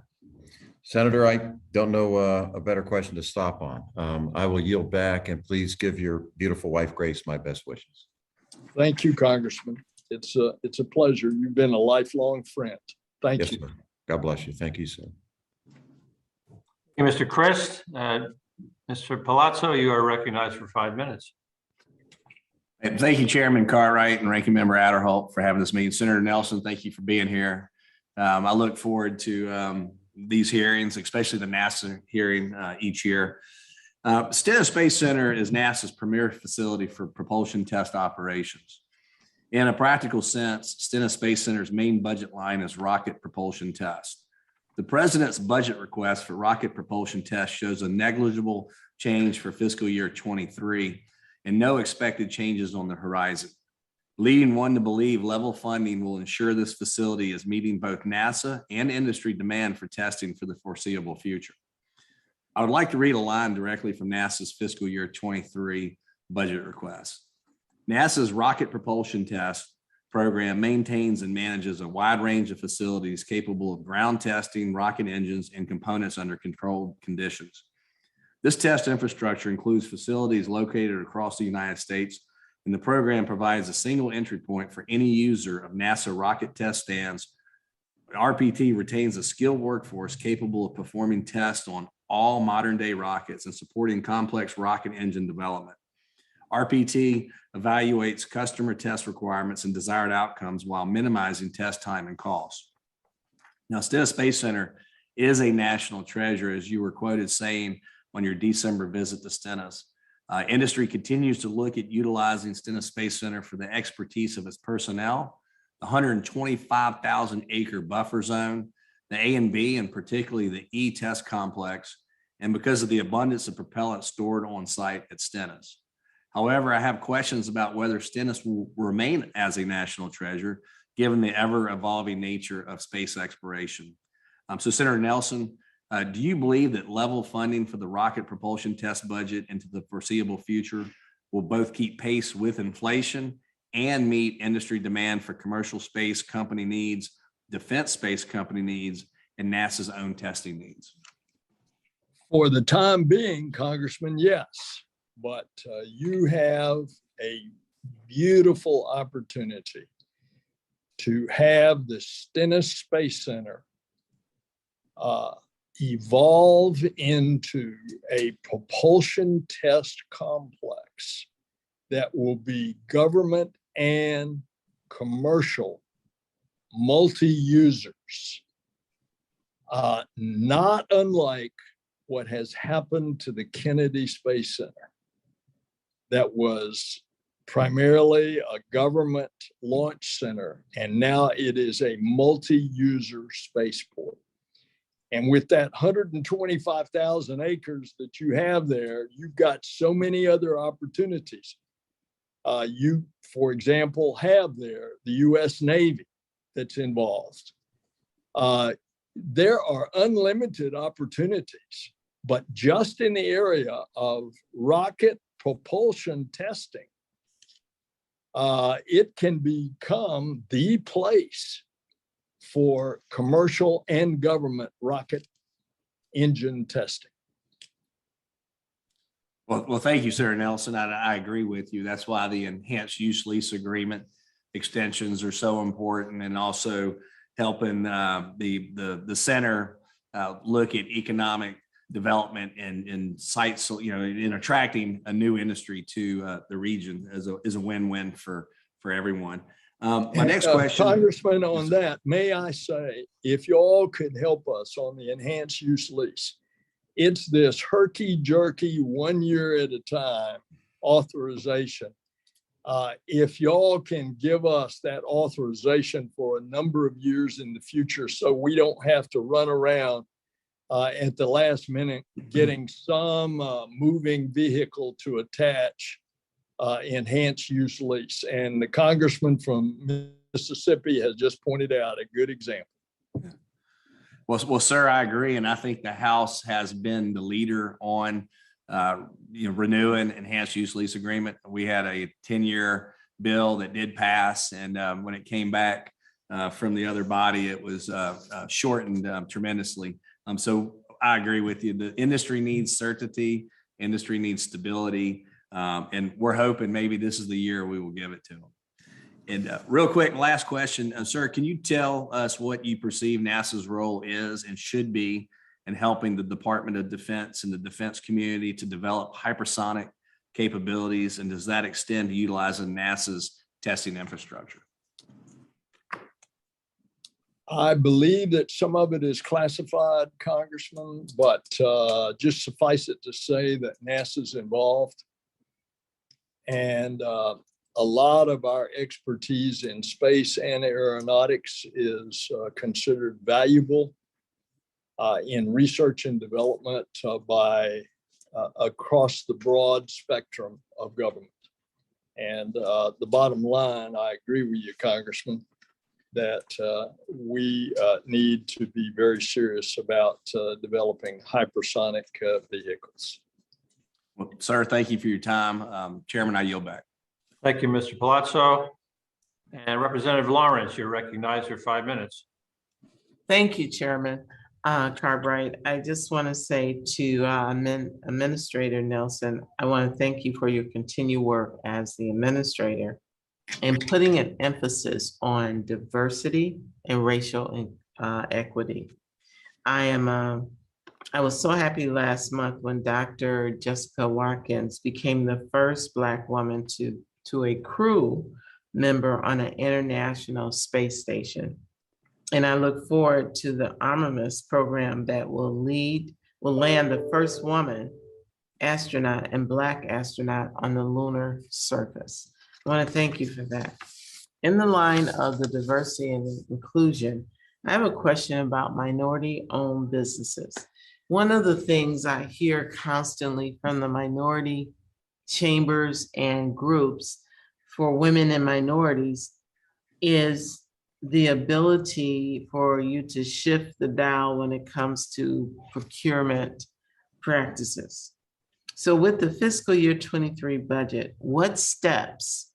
Senator, I don't know a better question to stop on. I will yield back, and please give your beautiful wife, Grace, my best wishes. Thank you, Congressman. It's a pleasure. You've been a lifelong friend. Thank Yes, you. sir. God bless you. Thank you, sir. Okay, Mr. Christ, Mr. Palazzo, you are recognized for 5 minutes. And thank you, Chairman Cartwright and Ranking Member Adderholt for having this meeting. Senator Nelson, thank you for being here. I look forward to these hearings, especially the NASA hearing each year. Stennis Space Center is NASA's premier facility for propulsion test operations. In a practical sense, Stennis Space Center's main budget line is rocket propulsion test. The President's budget request for rocket propulsion test shows a negligible change for fiscal year 23 and no expected changes on the horizon, leading one to believe level funding will ensure this facility is meeting both NASA and industry demand for testing for the foreseeable future. I would like to read a line directly from NASA's fiscal year 23 budget request. NASA's rocket propulsion test program maintains and manages a wide range of facilities capable of ground testing rocket engines and components under controlled conditions. This test infrastructure includes facilities located across the United States, and the program provides a single entry point for any user of NASA rocket test stands. RPT retains a skilled workforce capable of performing tests on all modern day rockets and supporting complex rocket engine development. RPT evaluates customer test requirements and desired outcomes while minimizing test time and costs. Now, Stennis Space Center is a national treasure, as you were quoted saying on your December visit to Stennis. Industry continues to look at utilizing Stennis Space Center for the expertise of its personnel, the 125,000 acre buffer zone, the A and B, and particularly the E test complex, and because of the abundance of propellant stored on site at Stennis. However, I have questions about whether Stennis will remain as a national treasure, given the ever-evolving nature of space exploration. So Senator Nelson, do you believe that level funding for the rocket propulsion test budget into the foreseeable future will both keep pace with inflation and meet industry demand for commercial space company needs, defense space company needs, and NASA's own testing needs? For the time being, Congressman, yes. But you have a beautiful opportunity to have the Stennis Space Center evolve into a propulsion test complex that will be government and commercial multi-users, not unlike what has happened to the Kennedy Space Center. That was primarily a government launch center, and now it is a multi-user spaceport. And with that 125,000 acres that you have there, you've got so many other opportunities. You, for example, have there the US Navy that's involved. There are unlimited opportunities, but just in the area of rocket propulsion testing, it can become the place for commercial and government rocket engine testing. Well, thank you, Senator Nelson. I agree with you. That's why the enhanced use lease agreement extensions are so important, and also helping the center look at economic development and sites, in attracting a new industry to the region is a win-win for everyone. My next question, Congressman, on that, may I say, if you all could help us on the enhanced use lease, it's this herky-jerky 1 year at a time authorization. If y'all can give us that authorization for a number of years in the future, so we don't have to run around at the last minute getting some moving vehicle to attach enhanced use lease. And the congressman from Mississippi has just pointed out a good example. Well, sir, I agree. And I think the House has been the leader on renewing enhanced use lease agreement. We had a 10-year bill that did pass. And when it came back from the other body, it was shortened tremendously. So I agree with you. The industry needs certainty, industry needs stability. And we're hoping maybe this is the year we will give it to them. And real quick, last question, sir, can you tell us what you perceive NASA's role is and should be in helping the Department of Defense and the defense community to develop hypersonic capabilities? And does that extend to utilizing NASA's testing infrastructure? I believe that some of it is classified, Congressman, but just suffice it to say that NASA's involved. And a lot of our expertise in space and aeronautics is considered valuable in research and development by across the broad spectrum of government. And the bottom line, I agree with you, Congressman, that we need to be very serious about developing hypersonic vehicles. Well, sir, thank you for your time. Chairman, I yield back. Thank you, Mr. Palazzo. And Representative Lawrence, you're recognized for 5 minutes. Thank you, Chairman Cartwright. I just want to say to Administrator Nelson, I want to thank you for your continued work as the administrator and putting an emphasis on diversity and racial equity. I was so happy last month when Dr. Jessica Watkins became the first Black woman to a crew member on an international space station. And I look forward to the armaments program that will lead will land the first woman astronaut and Black astronaut on the lunar surface. I want to thank you for that. In the line of the diversity and inclusion, I have a question about minority-owned businesses. One of the things I hear constantly from the minority chambers and groups for women and minorities is the ability for you to shift the dial when it comes to procurement practices. So with the fiscal year 23 budget, what steps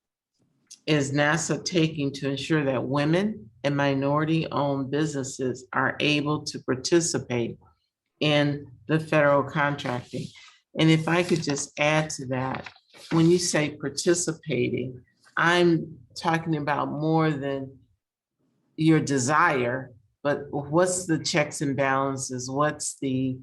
is NASA taking to ensure that women and minority-owned businesses are able to participate in the federal contracting? And if I could just add to that, when you say participating, I'm talking about more than your desire, but what's the checks and balances? What's the,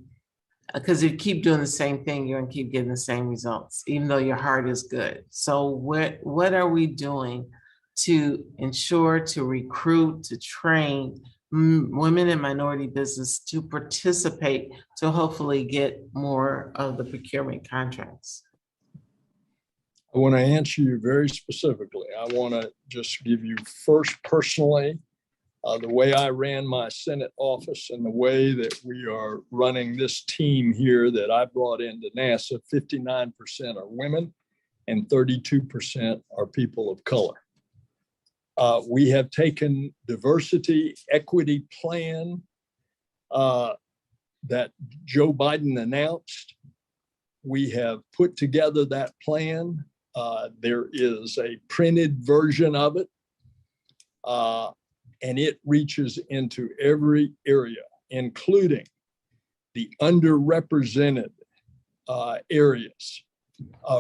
because you keep doing the same thing, you're gonna keep getting the same results, even though your heart is good. So what are we doing to ensure, to recruit, to train women and minority business to participate, to hopefully get more of the procurement contracts? I want to answer you very specifically. I want to just give you first personally, the way I ran my Senate office and the way that we are running this team here that I brought into NASA, 59% are women and 32% are people of color. We have taken diversity equity plan that Joe Biden announced. We have put together that plan. There is a printed version of it, and it reaches into every area, including the underrepresented areas,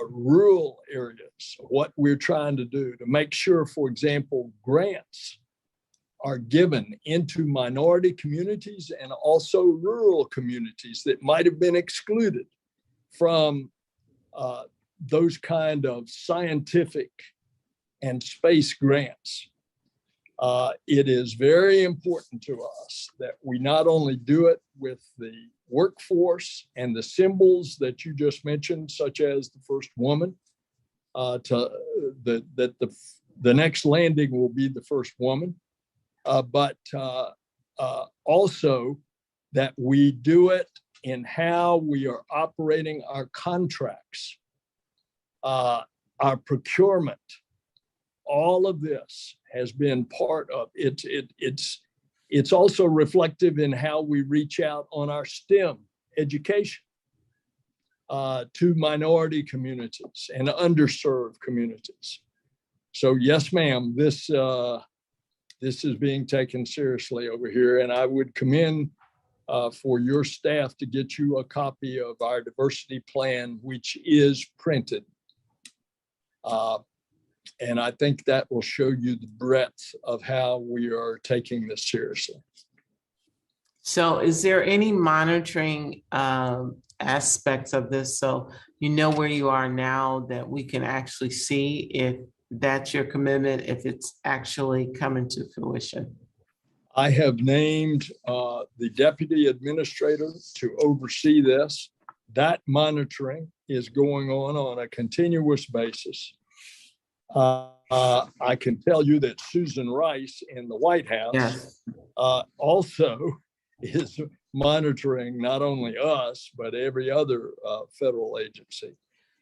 rural areas. What we're trying to do to make sure, for example, grants are given into minority communities and also rural communities that might have been excluded from those kind of scientific and space grants. It is very important to us that we not only do it with the workforce and the symbols that you just mentioned, such as the first woman, that the next landing will be the first woman, but also that we do it in how we are operating our contracts, our procurement. All of this has been part of it. It's also reflective in how we reach out on our STEM education to minority communities and underserved communities. So yes, ma'am, this is being taken seriously over here, and I would commend for your staff to get you a copy of our diversity plan, which is printed. And I think that will show you the breadth of how we are taking this seriously. So is there any monitoring aspects of this? So you know where you are now, that we can actually see if that's your commitment, if it's actually coming to fruition? I have named the deputy administrator to oversee this. That monitoring is going on a continuous basis. I can tell you that Susan Rice in the White House also is monitoring not only us, but every other federal agency.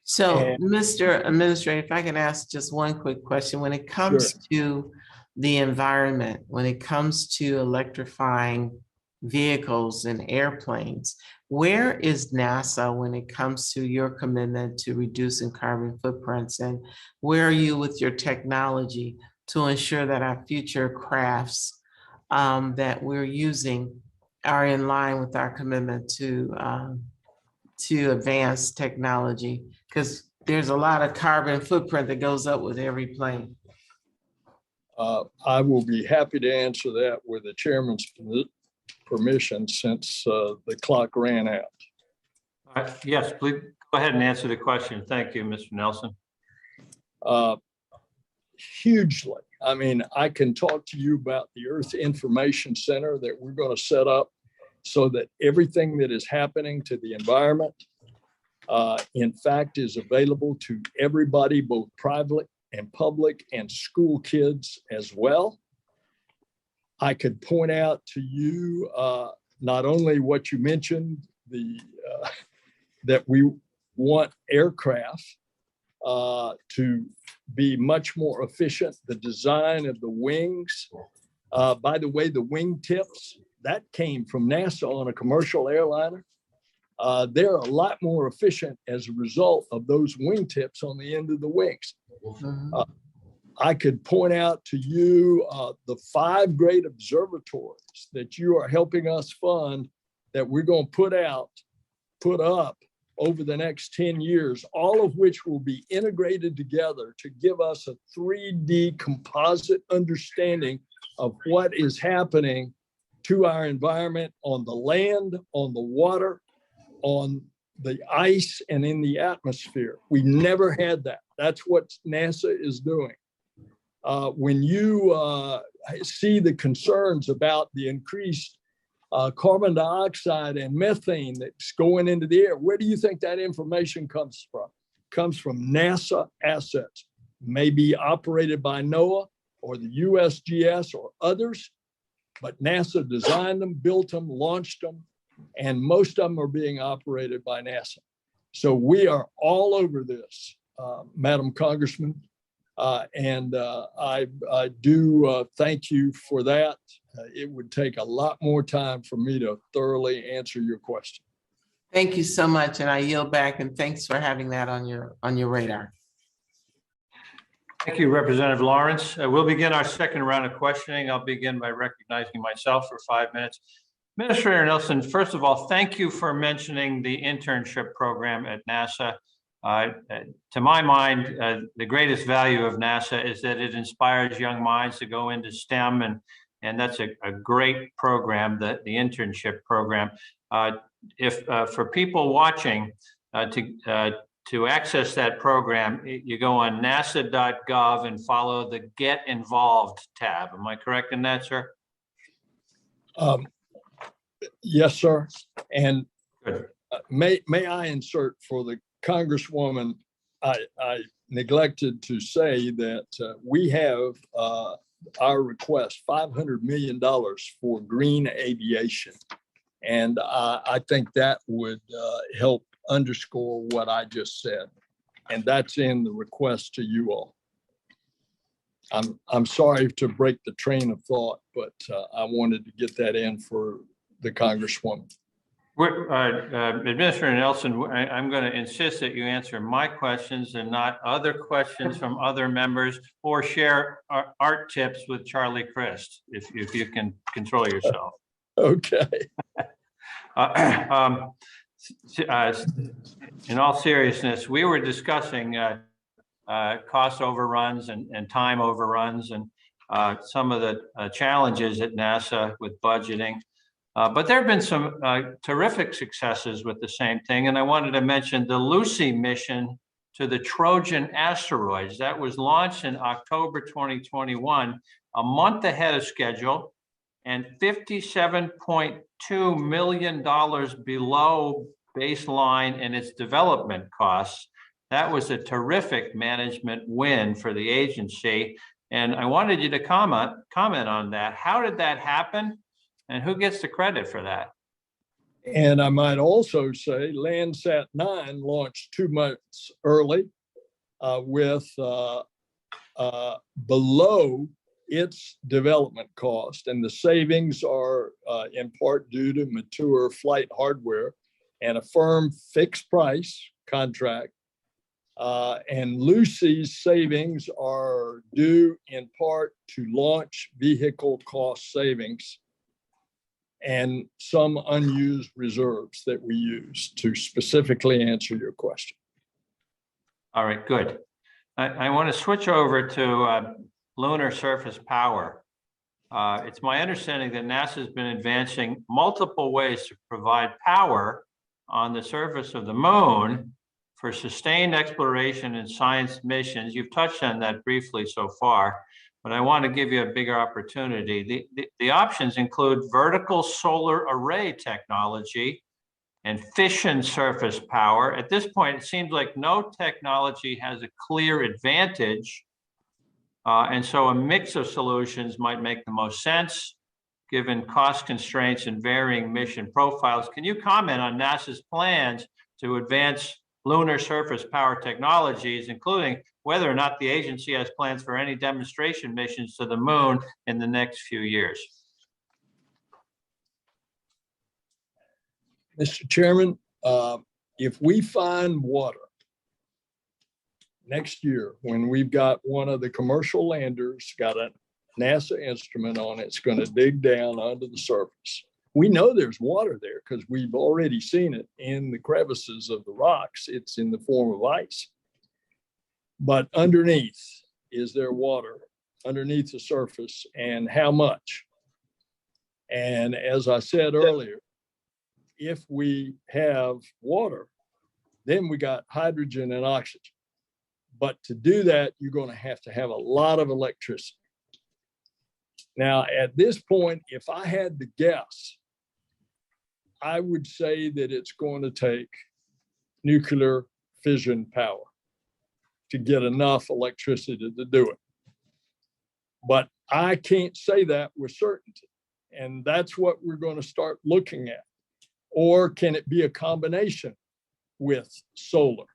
So, Mr. Administrator, if I can ask just one quick question. When it comes to the environment, when it comes to electrifying vehicles and airplanes, where is NASA when it comes to your commitment to reducing carbon footprints? And where are you with your technology to ensure that our future crafts that we're using are in line with our commitment to advanced technology? Because there's a lot of carbon footprint that goes up with every plane. I will be happy to answer that with the chairman's permission, since the clock ran out. Yes, please go ahead and answer the question. Thank you, Mr. Nelson. Hugely. I mean, I can talk to you about the Earth Information Center that we're going to set up so that everything that is happening to the environment, in fact, is available to everybody, both private and public and school kids as well. I could point out to you not only what you mentioned, that we want aircraft to be much more efficient, the design of the wings. By the way, the wing tips, that came from NASA on a commercial airliner. They're a lot more efficient as a result of those wing tips on the end of the wings. I could point out to you the 5 great observatories that you are helping us fund that we're going to put up over the next 10 years, all of which will be integrated together to give us a 3D composite understanding of what is happening to our environment on the land, on the water, on the ice, and in the atmosphere. We never had that. That's what NASA is doing. When you see the concerns about the increased carbon dioxide and methane that's going into the air, where do you think that information comes from? It comes from NASA assets, maybe operated by NOAA or the USGS or others, but NASA designed them, built them, launched them, and most of them are being operated by NASA. So we are all over this, Madam Congressman. And I do thank you for that. It would take a lot more time for me to thoroughly answer your question. Thank you so much, and I yield back, and thanks for having that on your radar. Thank you, Representative Lawrence. We'll begin our second round of questioning. I'll begin by recognizing myself for 5 minutes. Administrator Nelson, first of all, thank you for mentioning the internship program at NASA. To my mind, the greatest value of NASA is that it inspires young minds to go into STEM, and that's a great program, the internship program. If for people watching, to access that program, you go on nasa.gov and follow the Get Involved tab. Am I correct in that, sir? Yes, sir. And may I insert for the Congresswoman, I neglected to say that we have our request, $500 million for green aviation. And I think that would help underscore what I just said. And that's in the request to you all. I'm sorry to break the train of thought, but I wanted to get that in for the Congresswoman. Administrator Nelson, I'm going to insist that you answer my questions and not other questions from other members, or share art tips with Charlie Crist, if you can control yourself. Okay. In all seriousness, we were discussing cost overruns and time overruns and some of the challenges at NASA with budgeting. But there have been some terrific successes with the same thing. And I wanted to mention the Lucy mission to the Trojan asteroids. That was launched in October 2021, a month ahead of schedule, and $57.2 million below baseline in its development costs. That was a terrific management win for the agency. And I wanted you to comment on that. How did that happen? And who gets the credit for that? And I might also say Landsat 9 launched 2 months early with below its development cost. And the savings are in part due to mature flight hardware and a firm fixed price contract. And Lucy's savings are due in part to launch vehicle cost savings and some unused reserves that we use, to specifically answer your question. All right, good. I want to switch over to lunar surface power. It's my understanding that NASA has been advancing multiple ways to provide power on the surface of the moon for sustained exploration and science missions. You've touched on that briefly so far. but I want to give you a bigger opportunity. The options include vertical solar array technology and fission surface power. At this point, it seems like no technology has a clear advantage. And so a mix of solutions might make the most sense, given cost constraints and varying mission profiles. Can you comment on NASA's plans to advance lunar surface power technologies, including whether or not the agency has plans for any demonstration missions to the moon in the next few years? Mr. Chairman, if we find water next year, when we've got one of the commercial landers, got a NASA instrument on it, it's going to dig down under the surface. We know there's water there because we've already seen it in the crevices of the rocks. It's in the form of ice. But underneath, is there water underneath the surface, and how much? And as I said earlier, if we have water, then we got hydrogen and oxygen. But to do that, you're going to have a lot of electricity. Now, at this point, if I had to guess, I would say that it's going to take nuclear fission power to get enough electricity to do it. But I can't say that with certainty. And that's what we're going to start looking at. Or can it be a combination with solar?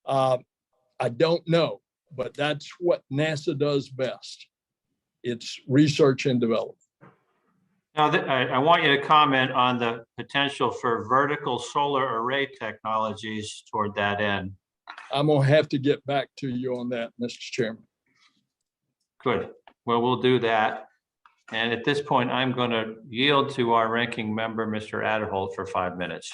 I don't know, but that's what NASA does best. It's research and development. Now, I want you to comment on the potential for vertical solar array technologies toward that end. I'm going to have to get back to you on that, Mr. Chairman. Good. Well, we'll do that. And at this point, I'm going to yield to our ranking member, Mr. Adderholt, for 5 minutes.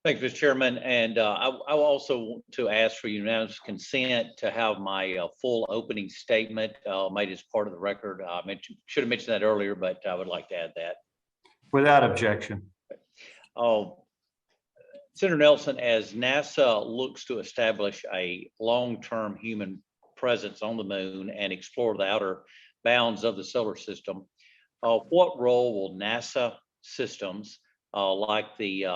Thanks, Mr. Chairman. And I also want to ask for unanimous consent to have my full opening statement made as part of the record. I should have mentioned that earlier, but I would like to add that. Without objection. Senator Nelson, as NASA looks to establish a long-term human presence on the moon and explore the outer bounds of the solar system, what role will NASA systems like the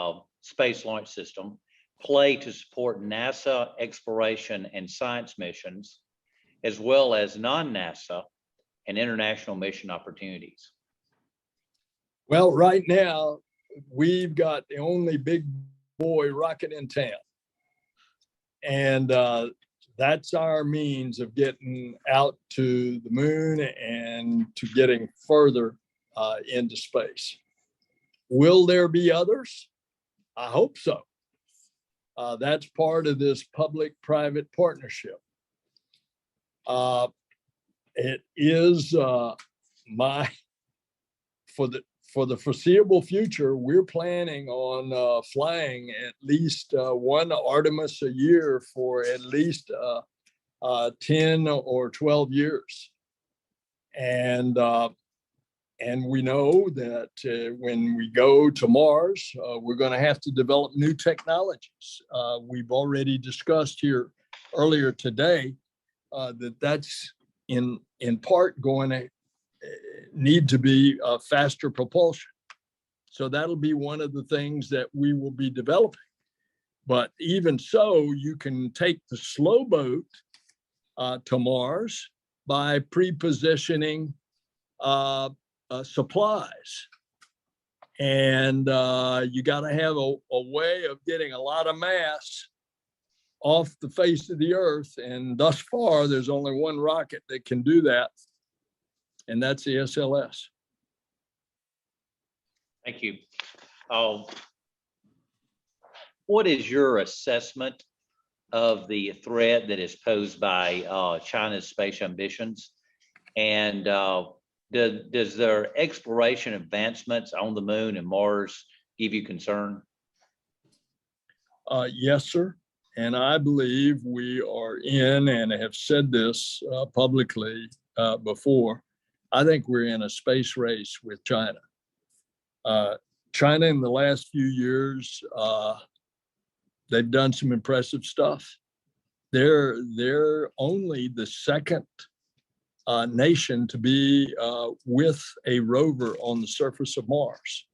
Space Launch System play to support NASA exploration and science missions, as well as non-NASA and international mission opportunities? Well, right now, we've got the only big boy rocket in town. And that's our means of getting out to the moon and to getting further into space. Will there be others? I hope so. That's part of this public-private partnership. It is for the foreseeable future, we're planning on flying at least one Artemis a year for at least 10 or 12 years. And we know that when we go to Mars, we're going to have to develop new technologies. We've already discussed here earlier today that's in part going to need to be faster propulsion. So that'll be one of the things that we will be developing. But even so, you can take the slow boat to Mars by pre-positioning supplies. And you got to have a way of getting a lot of mass off the face of the Earth. And thus far, there's only one rocket that can do that, and that's the SLS. Thank you. What is your assessment of the threat that is posed by China's space ambitions? And does their exploration advancements on the moon and Mars give you concern? Yes, sir. And I believe we are in, and have said this publicly before, I think we're in a space race with China. China in the last few years, they've done some impressive stuff. they're only the second nation to be with a rover on the surface of Mars,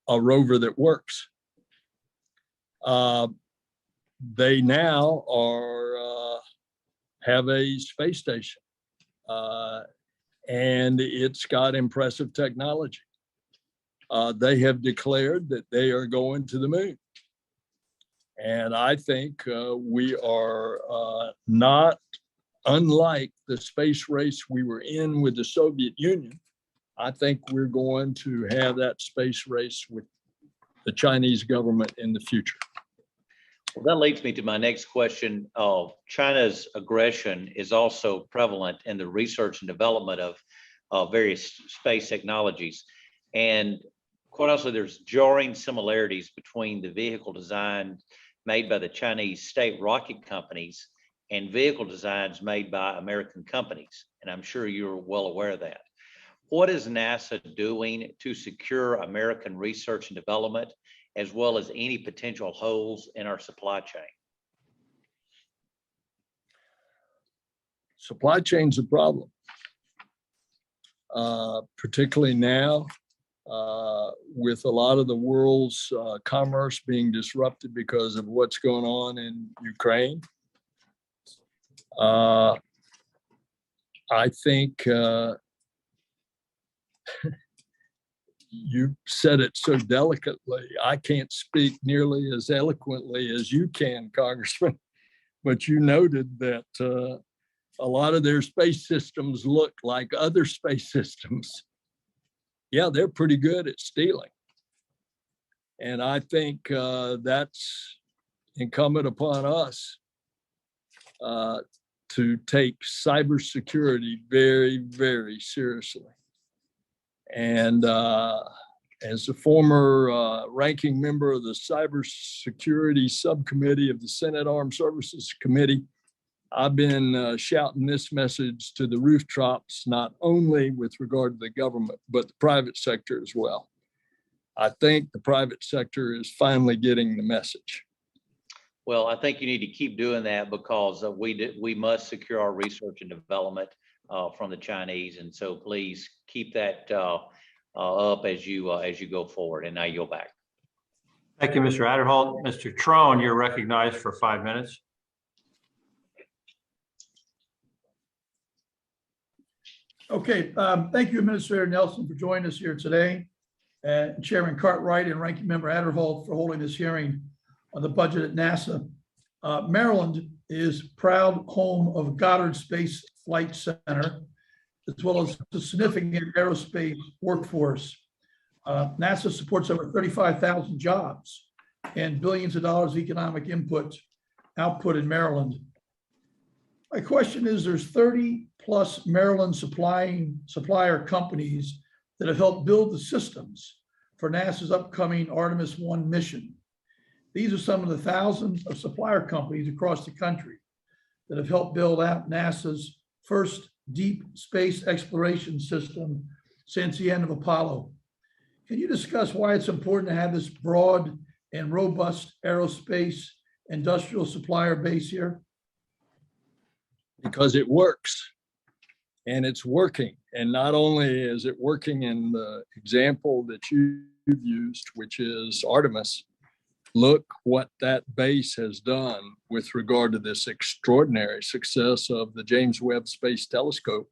a rover that works. They now have a space station, and it's got impressive technology. They have declared that they are going to the moon. And I think we are not unlike the space race we were in with the Soviet Union. I think we're going to have that space race with the Chinese government in the future. Well, that leads me to my next question. China's aggression is also prevalent in the research and development of various space technologies. And quite honestly, there's jarring similarities between the vehicle design made by the Chinese state rocket companies and vehicle designs made by American companies. And I'm sure you're well aware of that. What is NASA doing to secure American research and development, as well as any potential holes in our supply chain? Supply chain's a problem, particularly now with a lot of the world's commerce being disrupted because of what's going on in Ukraine. I think you said it so delicately. I can't speak nearly as eloquently as you can, Congressman, but you noted that a lot of their space systems look like other space systems. Yeah, they're pretty good at stealing. And I think that's incumbent upon us to take cybersecurity very, very seriously. And as a former ranking member of the Cybersecurity Subcommittee of the Senate Armed Services Committee, I've been shouting this message to the rooftops, not only with regard to the government, but the private sector as well. I think the private sector is finally getting the message. Well, I think you need to keep doing that because we must secure our research and development from the Chinese, and so please keep that up as you go forward. And now you'll back. Thank you, Mr. Adderholt. Mr. Trone, you're recognized for 5 minutes. Okay, thank you, Administrator Nelson, for joining us here today, and Chairman Cartwright and Ranking Member Adderholt for holding this hearing on the budget at NASA. Maryland is proud home of Goddard Space Flight Center, as well as a significant aerospace workforce. NASA supports over 35,000 jobs and billions of dollars of economic output in Maryland. My question is, there's 30 plus Maryland supplier companies that have helped build the systems for NASA's upcoming Artemis I mission. These are some of the thousands of supplier companies across the country that have helped build out NASA's first deep space exploration system since the end of Apollo. Can you discuss why it's important to have this broad and robust aerospace industrial supplier base here? Because it works, and it's working. And not only is it working in the example that you've used, which is Artemis, look what that base has done with regard to this extraordinary success of the James Webb Space Telescope,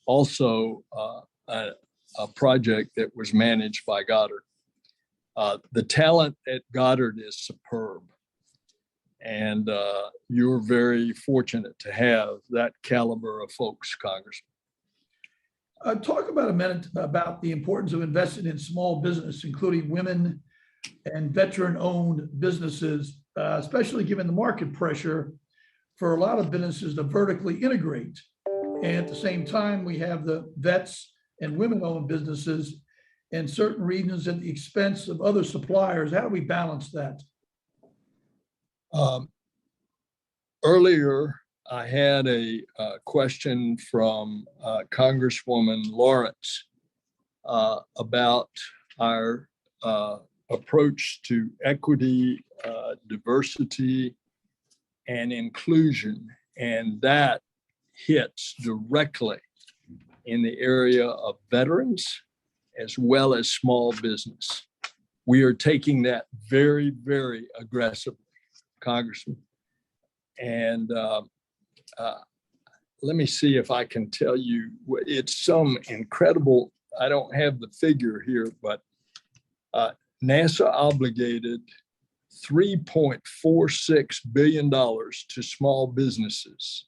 also a project that was managed by Goddard. The talent at Goddard is superb. And you're very fortunate to have that caliber of folks, Congressman. Talk about a minute about the importance of investing in small business, including women and veteran-owned businesses, especially given the market pressure for a lot of businesses to vertically integrate. And at the same time, we have the vets and women-owned businesses in certain regions at the expense of other suppliers. How do we balance that? Earlier, I had a question from Congresswoman Lawrence about our approach to equity, diversity, and inclusion, and that hits directly in the area of veterans as well as small business. We are taking that very, very aggressively, Congressman. And let me see if I can tell you, it's some incredible, I don't have the figure here, but NASA obligated $3.46 billion to small businesses.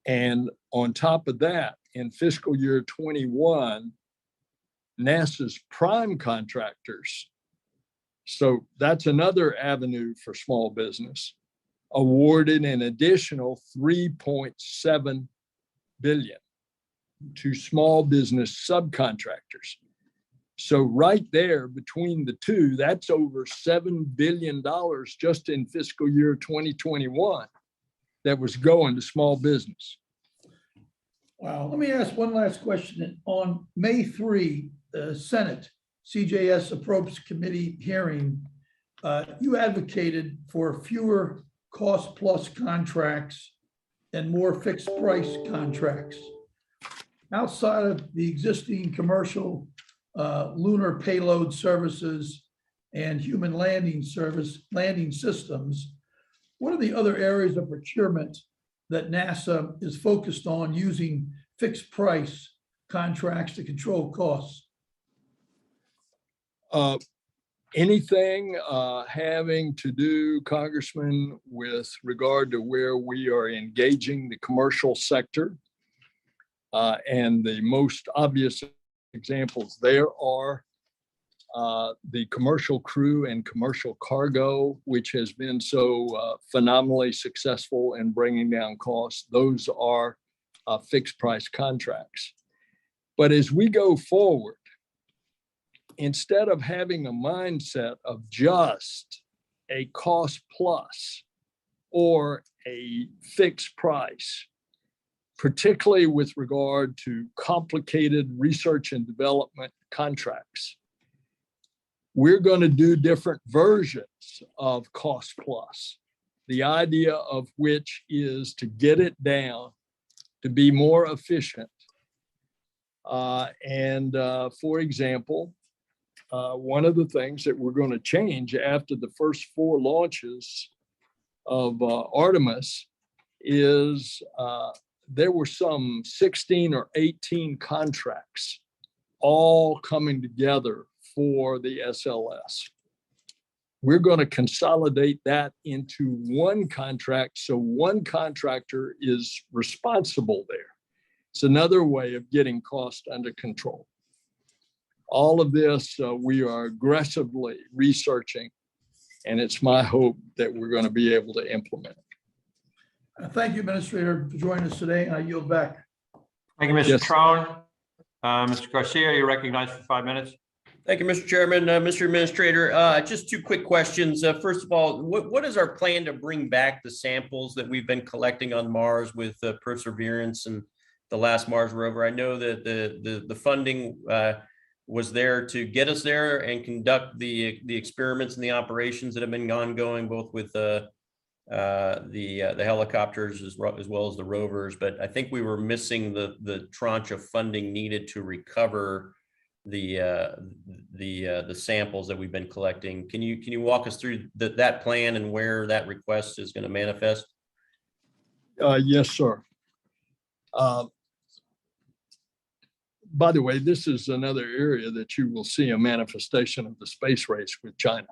And on top of that, in fiscal year 21, NASA's prime contractors, so that's another avenue for small business, awarded an additional $3.7 billion to small business subcontractors. So right there between the two, that's over $7 billion just in fiscal year 2021 that was going to small business. Wow. Let me ask one last question. On May 3, the Senate CJS Appropriations Committee hearing, you advocated for fewer cost plus contracts and more fixed price contracts. Outside of the existing commercial lunar payload services and human landing systems, what are the other areas of procurement that NASA is focused on using fixed price contracts to control costs? Anything having to do, Congressman, with regard to where we are engaging the commercial sector. And the most obvious examples there are the commercial crew and commercial cargo, which has been so phenomenally successful in bringing down costs. Those are fixed price contracts. But as we go forward, instead of having a mindset of just a cost plus or a fixed price, particularly with regard to complicated research and development contracts, we're going to do different versions of cost plus, the idea of which is to get it down to be more efficient. For example, one of the things that we're going to change after the first 4 launches of Artemis is there were some 16 or 18 contracts all coming together for the SLS. We're going to consolidate that into one contract, so one contractor is responsible there. It's another way of getting cost under control. All of this we are aggressively researching, and it's my hope that we're going to be able to implement it. Thank you, Administrator, for joining us today. I yield back. Thank you, Mr. Yes. Trone. Mr. Garcia, you're recognized for 5 minutes. Thank you, Mr. Chairman. Mr. Administrator, just 2 quick questions. First of all, what is our plan to bring back the samples that we've been collecting on Mars with Perseverance and the last Mars rover? I know that the funding was there to get us there and conduct the experiments and the operations that have been ongoing, both with the helicopters as well as the rovers. But I think we were missing the tranche of funding needed to recover the samples that we've been collecting. Can you walk us through that plan and where that request is going to manifest? Yes, sir. By the way, this is another area that you will see a manifestation of the space race with China,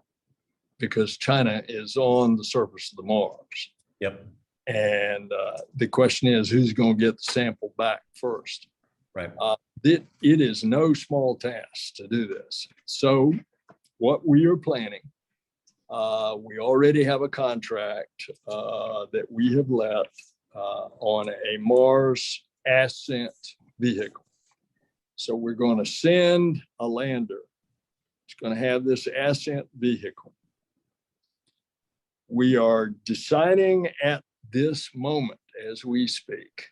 because China is on the surface of the Mars. Yep. And the question is, who's going to get the sample back first? Right. It is no small task to do this. So what we are planning, we already have a contract that we have left on a Mars ascent vehicle. So we're going to send a lander. It's going to have this ascent vehicle. We are deciding at this moment, as we speak,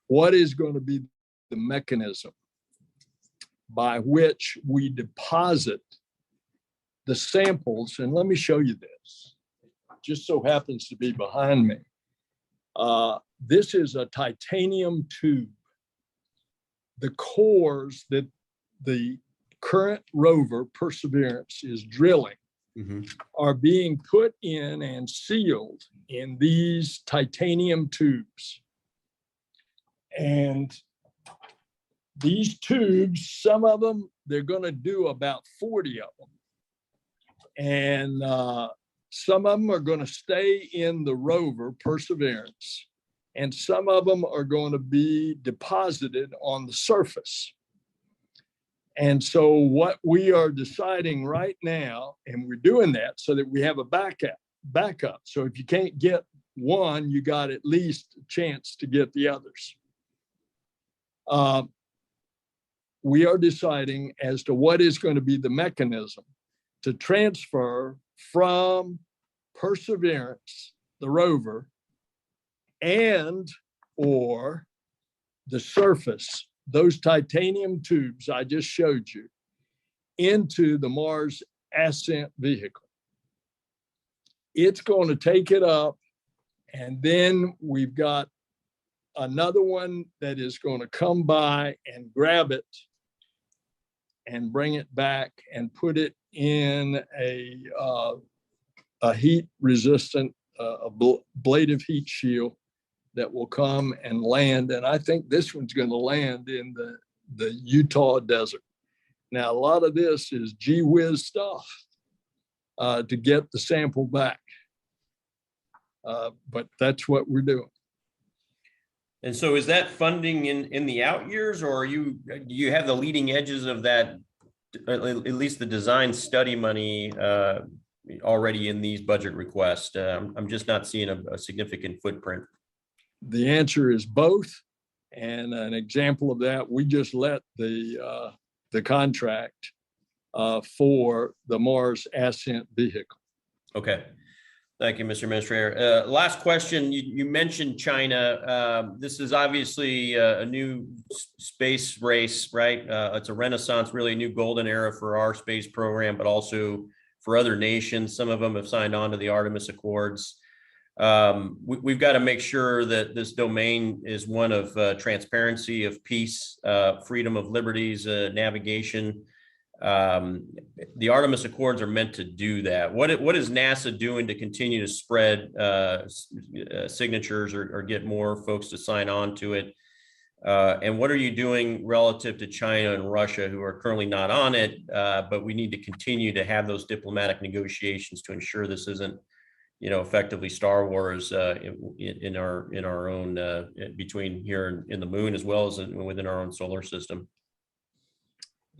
what is going to be the mechanism by which we deposit the samples, and let me show you this. Just so happens to be behind me. This is a titanium tube. The cores that the current rover Perseverance is drilling are being put in and sealed in these titanium tubes. And these tubes, some of them, they're going to do about 40 of them. And some of them are going to stay in the rover Perseverance, and some of them are going to be deposited on the surface. And so what we are deciding right now, and we're doing that so that we have a backup. So if you can't get one, you got at least a chance to get the others. We are deciding as to what is going to be the mechanism to transfer from Perseverance, the rover, and or the surface, those titanium tubes I just showed you, into the Mars ascent vehicle. It's going to take it up, and then we've got another one that is going to come by and grab it and bring it back and put it in a heat resistant, ablative heat shield that will come and land. And I think this one's going to land in the Utah desert. Now, a lot of this is gee whiz stuff to get the sample back. But that's what we're doing. And so is that funding in the out years, or do you have the leading edges of that, at least the design study money already in these budget requests? I'm just not seeing a significant footprint. The answer is both. And an example of that, we just let the contract for the Mars ascent vehicle. Okay. Thank you, Mr. Administrator. Last question, you mentioned China. This is obviously a new space race, right? It's a renaissance, really a new golden era for our space program, but also for other nations. Some of them have signed on to the Artemis Accords. We've got to make sure that this domain is one of transparency, of peace, freedom of liberties, navigation. The Artemis Accords are meant to do that. What is NASA doing to continue to spread signatures or get more folks to sign on to it? And what are you doing relative to China and Russia, who are currently not on it, but we need to continue to have those diplomatic negotiations to ensure this isn't, effectively Star Wars in our own between here and the moon, as well as within our own solar system.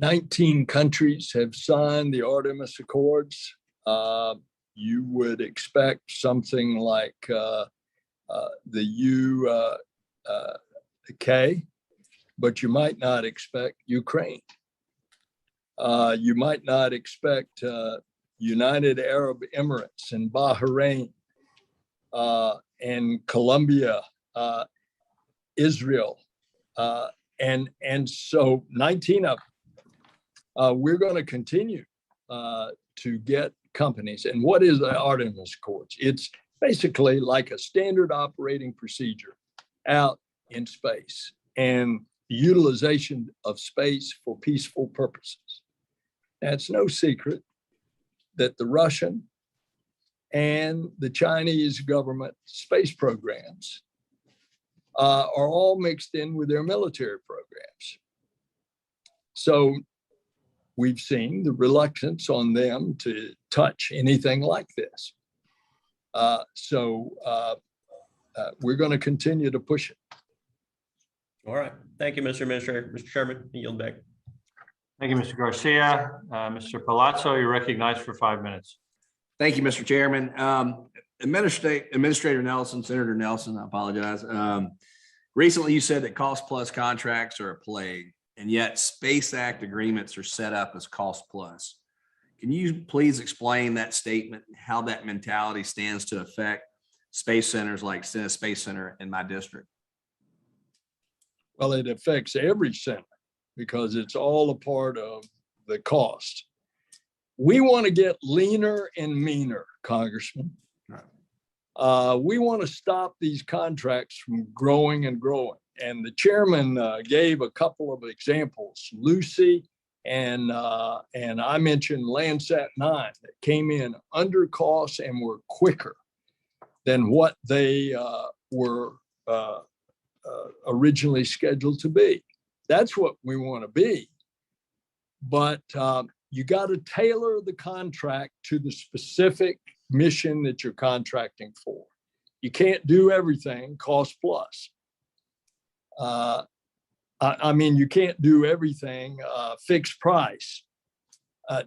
19 countries have signed the Artemis Accords. You would expect something like the UK, but you might not expect Ukraine. You might not expect United Arab Emirates and Bahrain and Colombia, Israel, and so 19 of them. We're going to continue to get companies. And what is the Artemis Accords? It's basically like a standard operating procedure out in space and the utilization of space for peaceful purposes. Now, it's no secret that the Russian and the Chinese government space programs are all mixed in with their military programs. So we've seen the reluctance on them to touch anything like this. So we're going to continue to push it. All right. Thank you, Mr. Administrator. Mr. Chairman, I yield back. Thank you, Mr. Garcia. Mr. Palazzo, you're recognized for 5 minutes. Thank you, Mr. Chairman. Administrator Nelson, Senator Nelson, I apologize. Recently, you said that cost plus contracts are a plague, and yet Space Act agreements are set up as cost plus. Can you please explain that statement, how that mentality stands to affect space centers like Stennis Space Center in my district? Well, it affects every center because it's all a part of the cost. We want to get leaner and meaner, Congressman. We want to stop these contracts from growing and growing. And the chairman gave a couple of examples, Lucy and I mentioned Landsat 9 that came in under cost and were quicker than what they were originally scheduled to be. That's what we want to be. But you got to tailor the contract to the specific mission that you're contracting for. You can't do everything cost plus. I mean, you can't do everything fixed price,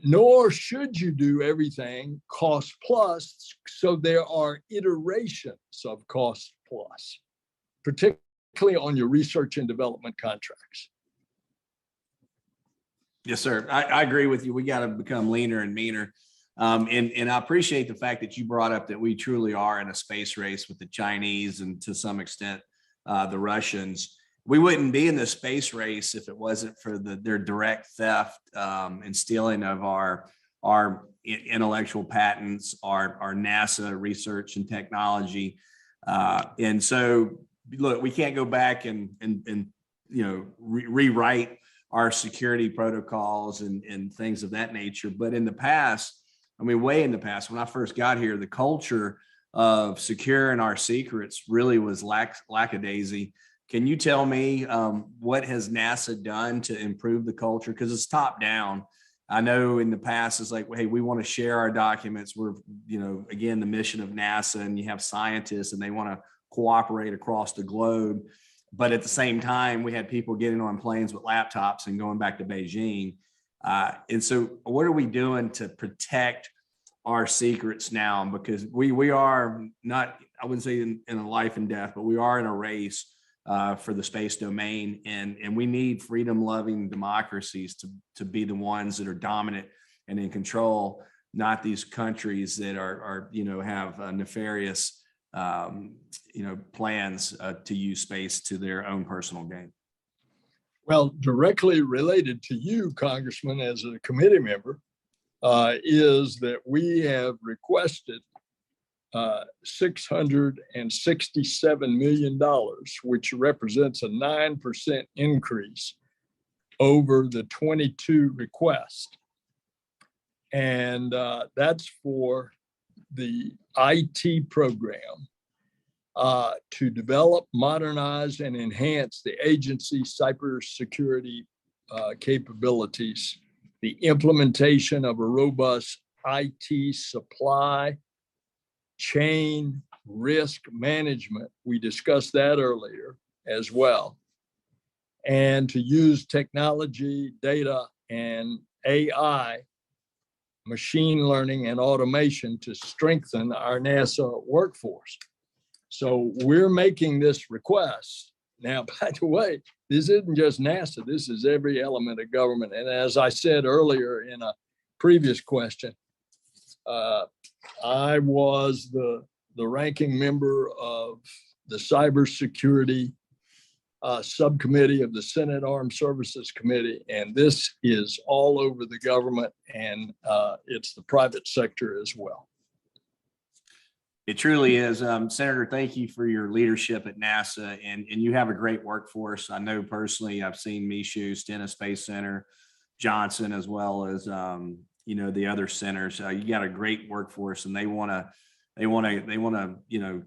nor should you do everything cost plus. So there are iterations of cost plus, particularly on your research and development contracts. Yes, sir. I agree with you. We got to become leaner and meaner. And I appreciate the fact that you brought up that we truly are in a space race with the Chinese and to some extent the Russians. We wouldn't be in the space race if it wasn't for their direct theft and stealing of our intellectual patents, our NASA research and technology. And so, look, we can't go back and rewrite our security protocols and things of that nature. But in the past, I mean, way in the past, when I first got here, the culture of securing our secrets really was lackadaisy. Can you tell me what has NASA done to improve the culture? Because it's top down. I know in the past it's like, hey, we want to share our documents. We're, again, the mission of NASA, and you have scientists and they want to cooperate across the globe. But at the same time, we had people getting on planes with laptops and going back to Beijing. And so what are we doing to protect our secrets now? Because we are not, I wouldn't say in a life and death, but we are in a race for the space domain. And we need freedom-loving democracies to be the ones that are dominant and in control, not these countries that are have nefarious plans to use space to their own personal gain. Well, directly related to you, Congressman, as a committee member, is that we have requested $667 million, which represents a 9% increase over the 22 request. And that's for the IT program to develop, modernize, and enhance the agency's cybersecurity capabilities, the implementation of a robust IT supply chain risk management. We discussed that earlier as well. And to use technology, data, and AI, machine learning and automation to strengthen our NASA workforce. So we're making this request. Now, by the way, this isn't just NASA, this is every element of government. And as I said earlier in a previous question, I was the ranking member of the Cybersecurity Subcommittee of the Senate Armed Services Committee, and this is all over the government, and it's the private sector as well. It truly is. Senator, thank you for your leadership at NASA, and you have a great workforce. I know personally, I've seen Michoud, Stennis Space Center, Johnson, as well as the other centers. You got a great workforce, and they want to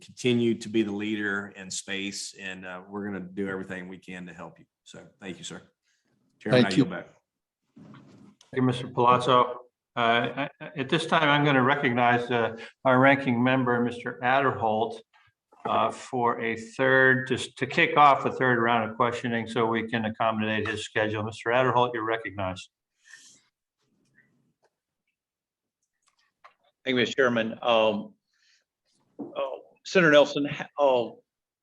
continue to be the leader in space, and we're going to do everything we can to help you. So thank you, sir. Chairman, Thank you. Back. Thank you, Mr. Palazzo. At this time, I'm going to recognize our ranking member, Mr. Adderholt, for a third, just to kick off a third round of questioning so we can accommodate his schedule. Mr. Adderholt, you're recognized. Thank you, Mr. Chairman. Senator Nelson,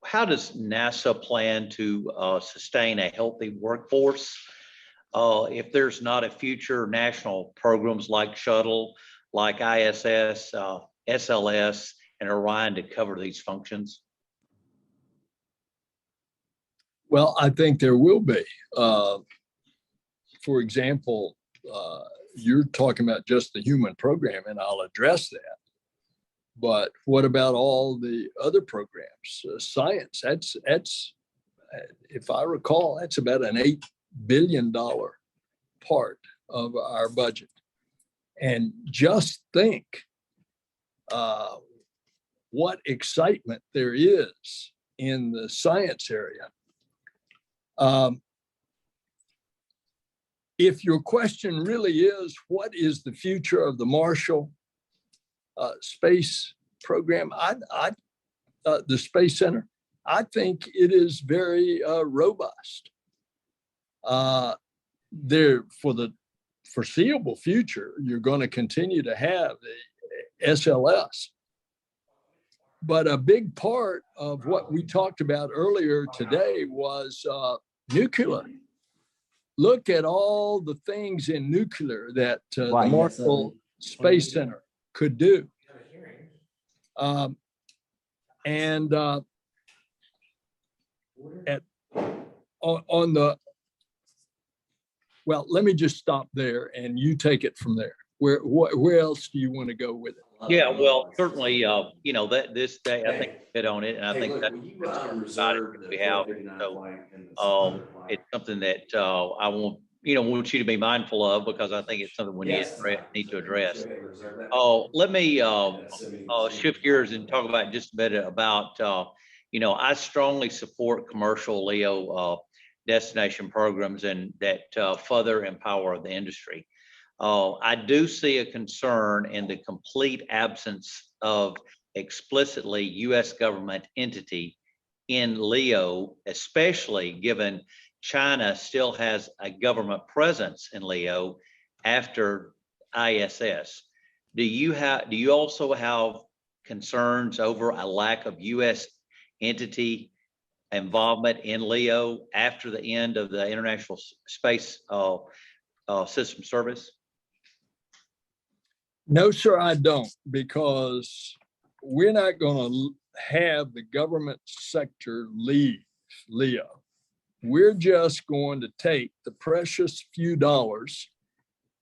how does NASA plan to sustain a healthy workforce if there's not a future national programs like Shuttle, like ISS, SLS, and Orion to cover these functions? Well, I think there will be. For example, you're talking about just the human program, and I'll address that. But what about all the other programs? Science, that's if I recall, that's about an $8 billion part of our budget. And just think what excitement there is in the science area. If your question really is, what is the future of the Marshall space program, the Space Center, I think it is very robust. There, for the foreseeable future, you're going to continue to have the SLS. But a big part of what we talked about earlier today was nuclear. Look at all the things in nuclear that the Marshall Space Center could do. On the, well, let me just stop there and you take it from there. Where else do you want to go with it? Yeah, well, certainly, you know, that this day, I think hit on it, and I think that we have. So, it's something that I want you to be mindful of, because I think it's something we need to address. Let me shift gears and talk about just a bit about, I strongly support commercial LEO destination programs and that further empower the industry. I do see a concern in the complete absence of explicitly U.S. government entity in LEO, especially given China still has a government presence in LEO after ISS. Do you also have concerns over a lack of U.S. entity involvement in LEO after the end of the International Space System Service? No, sir, I don't, because we're not going to have the government sector leave LEO. We're just going to take the precious few dollars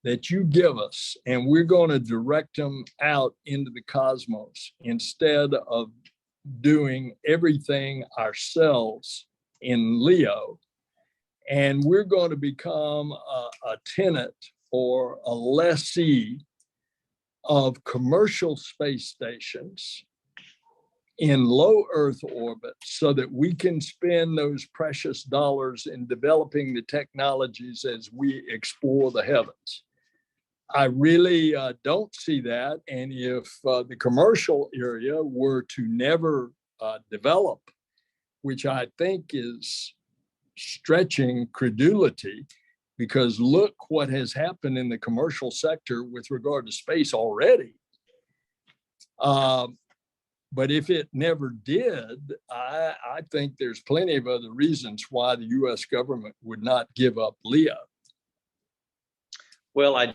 that you give us, and we're going to direct them out into the cosmos instead of doing everything ourselves in LEO. And we're going to become a tenant or a lessee of commercial space stations in low Earth orbit, so that we can spend those precious dollars in developing the technologies as we explore the heavens. I really don't see that. And if the commercial area were to never develop, which I think is stretching credulity, because look what has happened in the commercial sector with regard to space already. But if it never did, I think there's plenty of other reasons why the U.S. government would not give up LEO. Well, I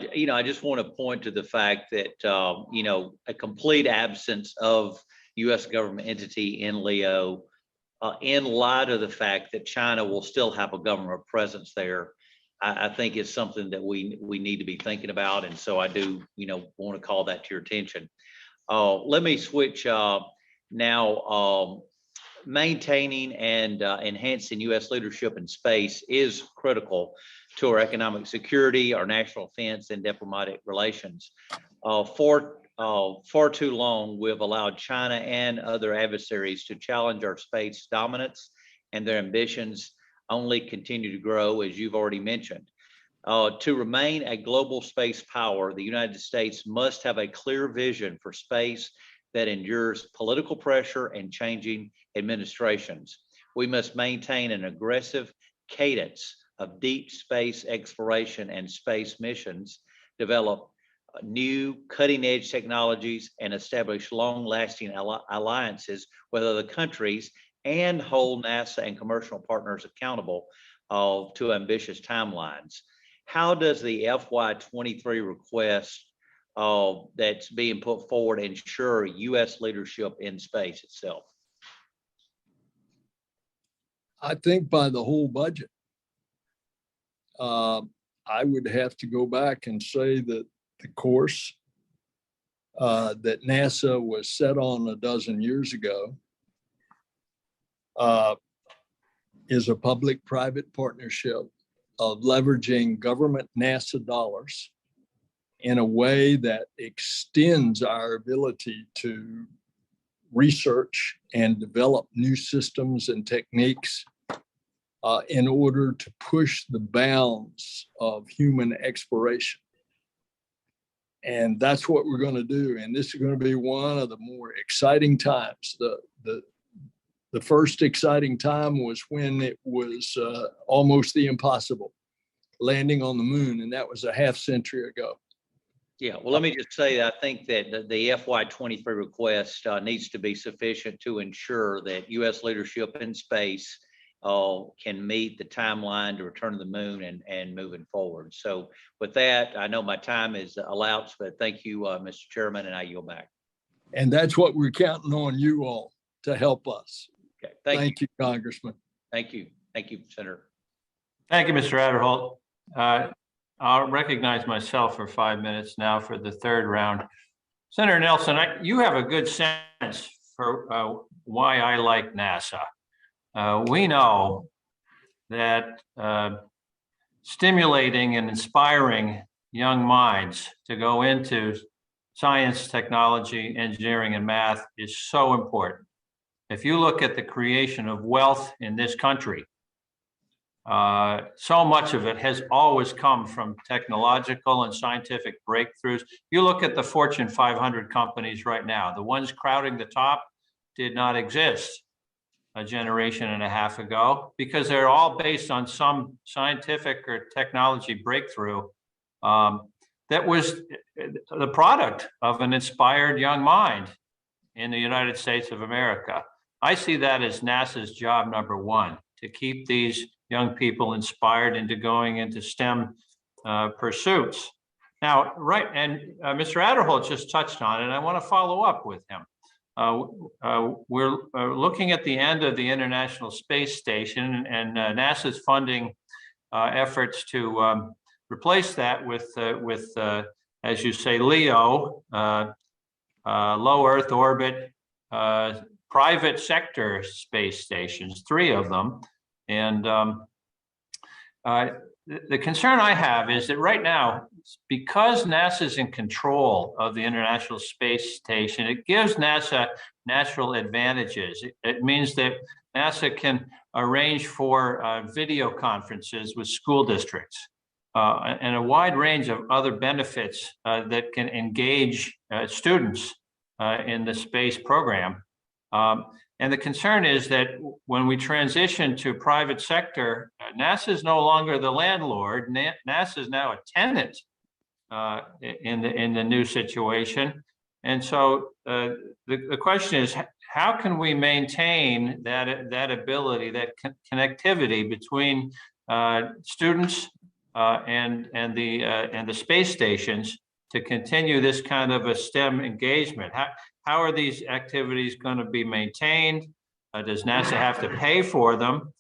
just want to point to the fact that, a complete absence of U.S. government entity in LEO, in light of the fact that China will still have a government presence there, I think is something that we need to be thinking about. And so I do, want to call that to your attention. Let me switch now. Maintaining and enhancing U.S. leadership in space is critical to our economic security, our national defense, and diplomatic relations. For far too long, we've allowed China and other adversaries to challenge our space dominance, and their ambitions only continue to grow, as you've already mentioned. To remain a global space power, the United States must have a clear vision for space that endures political pressure and changing administrations. We must maintain an aggressive cadence of deep space exploration and space missions, develop new cutting-edge technologies, and establish long-lasting alliances with other countries, and hold NASA and commercial partners accountable to ambitious timelines. How does the FY23 request that's being put forward ensure U.S. leadership in space itself? I think by the whole budget. I would have to go back and say that the course that NASA was set on a dozen years ago is a public-private partnership of leveraging government NASA dollars in a way that extends our ability to research and develop new systems and techniques in order to push the bounds of human exploration. And that's what we're going to do. And this is going to be one of the more exciting times. The first exciting time was when it was almost the impossible, landing on the moon, and that was a half century ago. Yeah, well, let me just say, I think that the FY23 request needs to be sufficient to ensure that U.S. leadership in space can meet the timeline to return to the moon and moving forward. So with that, I know my time is elapsed, but thank you, Mr. Chairman, and I yield back. And that's what we're counting on you all to help us. Okay, Thank you, Congressman. Thank you. Thank you, Senator. Thank you, Mr. Adderholt. I'll recognize myself for 5 minutes now for the third round. Senator Nelson, you have a good sense for why I like NASA. We know that stimulating and inspiring young minds to go into science, technology, engineering, and math is so important. If you look at the creation of wealth in this country, so much of it has always come from technological and scientific breakthroughs. You look at the Fortune 500 companies right now, the ones crowding the top did not exist a generation and a half ago because they're all based on some scientific or technology breakthrough that was the product of an inspired young mind in the United States of America. I see that as NASA's job number one, to keep these young people inspired into going into STEM pursuits. Now, right, and Mr. Adderholt just touched on it, and I want to follow up with him. We're looking at the end of the International Space Station, and NASA's funding efforts to replace that with as you say, LEO, low Earth orbit, private sector space stations, 3 of them. And the concern I have is that right now, because NASA's in control of the International Space Station, it gives NASA natural advantages. It means that NASA can arrange for video conferences with school districts and a wide range of other benefits that can engage students in the space program. And the concern is that when we transition to private sector, NASA is no longer the landlord. NASA is now a tenant in the new situation. And so the question is, how can we maintain that ability, that connectivity between students and the space stations to continue this kind of a STEM engagement? How are these activities going to be maintained? Does NASA have to pay for them?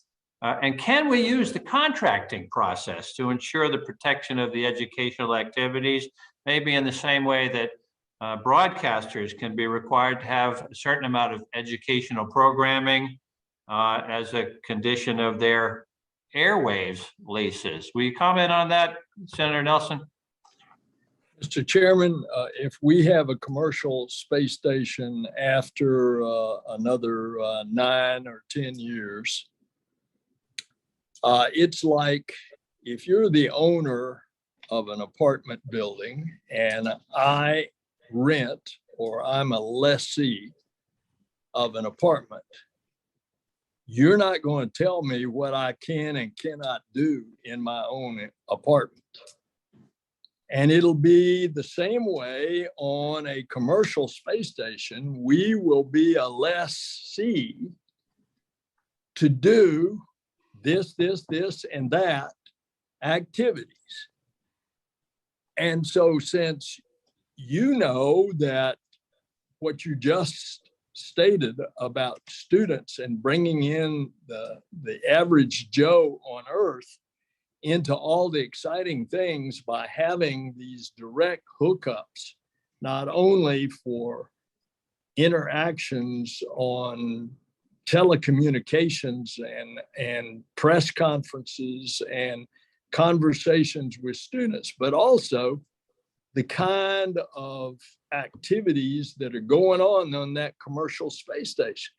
And can we use the contracting process to ensure the protection of the educational activities, maybe in the same way that broadcasters can be required to have a certain amount of educational programming as a condition of their airwaves leases? Will you comment on that, Senator Nelson? Mr. Chairman, if we have a commercial space station after another 9 or 10 years, it's like if you're the owner of an apartment building and I rent or I'm a lessee of an apartment, you're not going to tell me what I can and cannot do in my own apartment. And it'll be the same way on a commercial space station. We will be a lessee to do this, and that activities. And so since you know that what you just stated about students and bringing in the average Joe on Earth into all the exciting things by having these direct hookups, not only for interactions on telecommunications and press conferences and conversations with students, but also the kind of activities that are going on that commercial space station.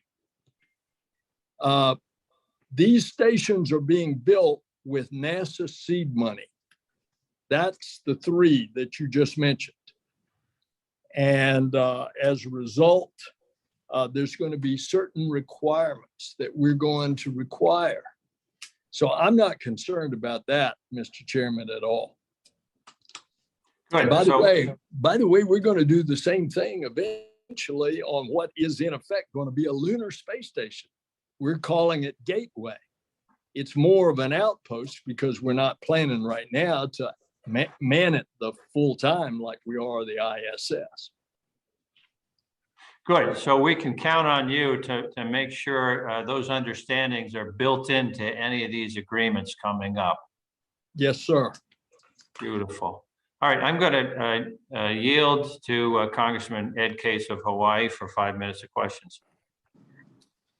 These stations are being built with NASA seed money. That's the three that you just mentioned. And as a result, there's going to be certain requirements that we're going to require. So I'm not concerned about that, Mr. Chairman, at all. Good. By the way, we're going to do the same thing eventually on what is in effect going to be a lunar space station. We're calling it Gateway. It's more of an outpost because we're not planning right now to man it the full time like we are the ISS. Good. So we can count on you to make sure those understandings are built into any of these agreements coming up. Yes, sir. Beautiful. All right, I'm going to yield to Congressman Ed Case of Hawaii for 5 minutes of questions.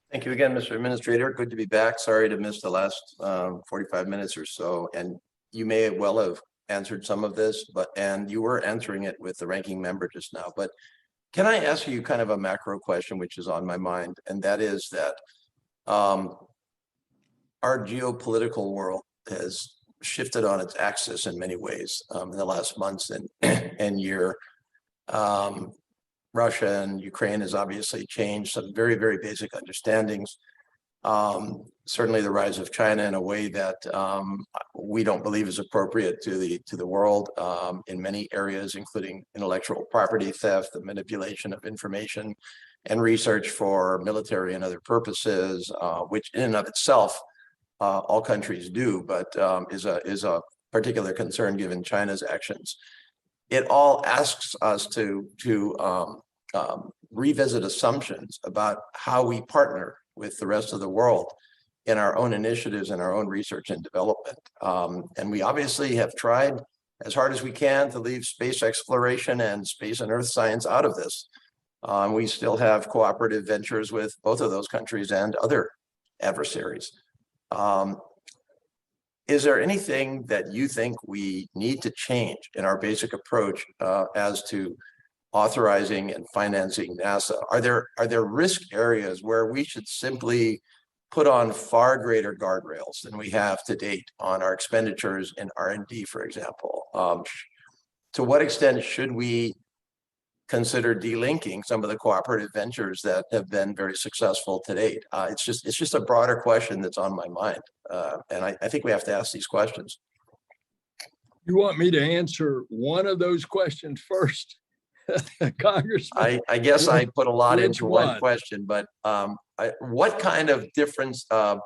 Thank you again, Mr. Administrator. Good to be back. Sorry to miss the last 45 minutes or so. And you may well have answered some of this, and you were answering it with the ranking member just now. But can I ask you kind of a macro question, which is on my mind? And that is that our geopolitical world has shifted on its axis in many ways in the last months and year. Russia and Ukraine has obviously changed some very, very basic understandings. Certainly the rise of China in a way that we don't believe is appropriate to the world in many areas, including intellectual property theft, the manipulation of information and research for military and other purposes, which in and of itself all countries do, but is a particular concern given China's actions. It all asks us to revisit assumptions about how we partner with the rest of the world in our own initiatives and our own research and development. And we obviously have tried as hard as we can to leave space exploration and space and earth science out of this. We still have cooperative ventures with both of those countries and other adversaries. Is there anything that you think we need to change in our basic approach as to authorizing and financing NASA? Are there risk areas where we should simply put on far greater guardrails than we have to date on our expenditures in R&D, for example? To what extent should we consider delinking some of the cooperative ventures that have been very successful to date? It's just a broader question that's on my mind. And I think we have to ask these questions. You want me to answer one of those questions first, Congressman? I guess I put a lot into one question, but what kind of difference of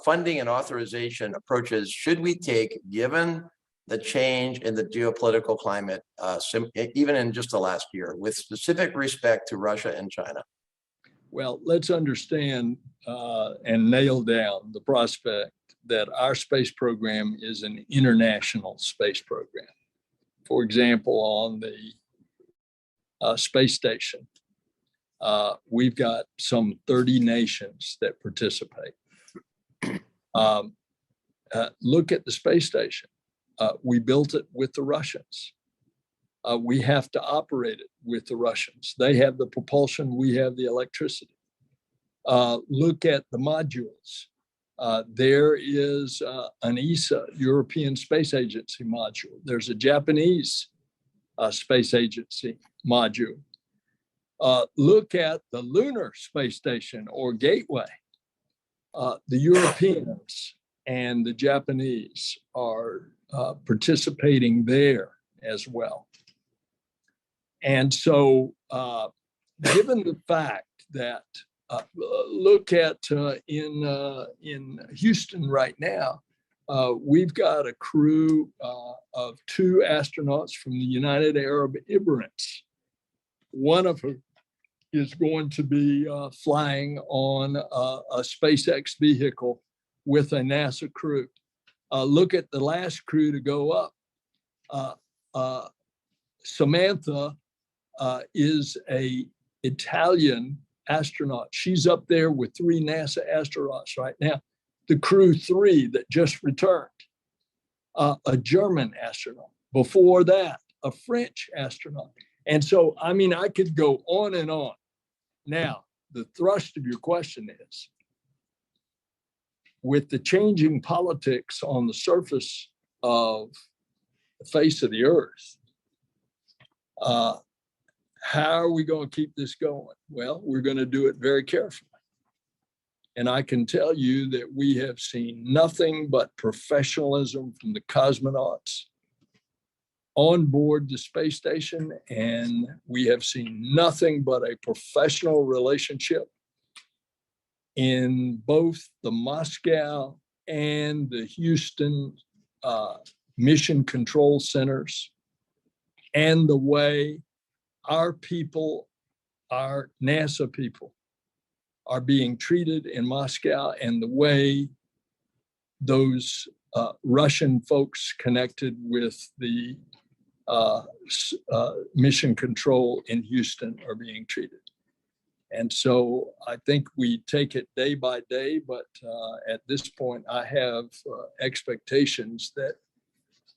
funding and authorization approaches should we take given the change in the geopolitical climate, even in just the last year, with specific respect to Russia and China? Well, let's understand and nail down the prospect that our space program is an international space program. For example, on the space station, we've got some 30 nations that participate. Look at the space station. We built it with the Russians. We have to operate it with the Russians. They have the propulsion, we have the electricity. Look at the modules. There is an ESA, European Space Agency module. There's a Japanese Space Agency module. Look at the Lunar Space Station or Gateway. The Europeans and the Japanese are participating there as well. And so given the fact that look at in Houston right now, we've got a crew of 2 astronauts from the United Arab Emirates. One of whom is going to be flying on a SpaceX vehicle with a NASA crew. Look at the last crew to go up. Samantha is a Italian astronaut. She's up there with 3 NASA astronauts right now. The crew 3 that just returned, a German astronaut. Before that, a French astronaut. And so, I mean, I could go on and on. Now, the thrust of your question is, with the changing politics on the surface of the face of the earth, how are we going to keep this going? Well, we're going to do it very carefully. And I can tell you that we have seen nothing but professionalism from the cosmonauts on board the space station. And we have seen nothing but a professional relationship in both the Moscow and the Houston mission control centers, and the way our people, our NASA people, are being treated in Moscow, and the way those Russian folks connected with the mission control in Houston are being treated. And so I think we take it day by day, but at this point, I have expectations that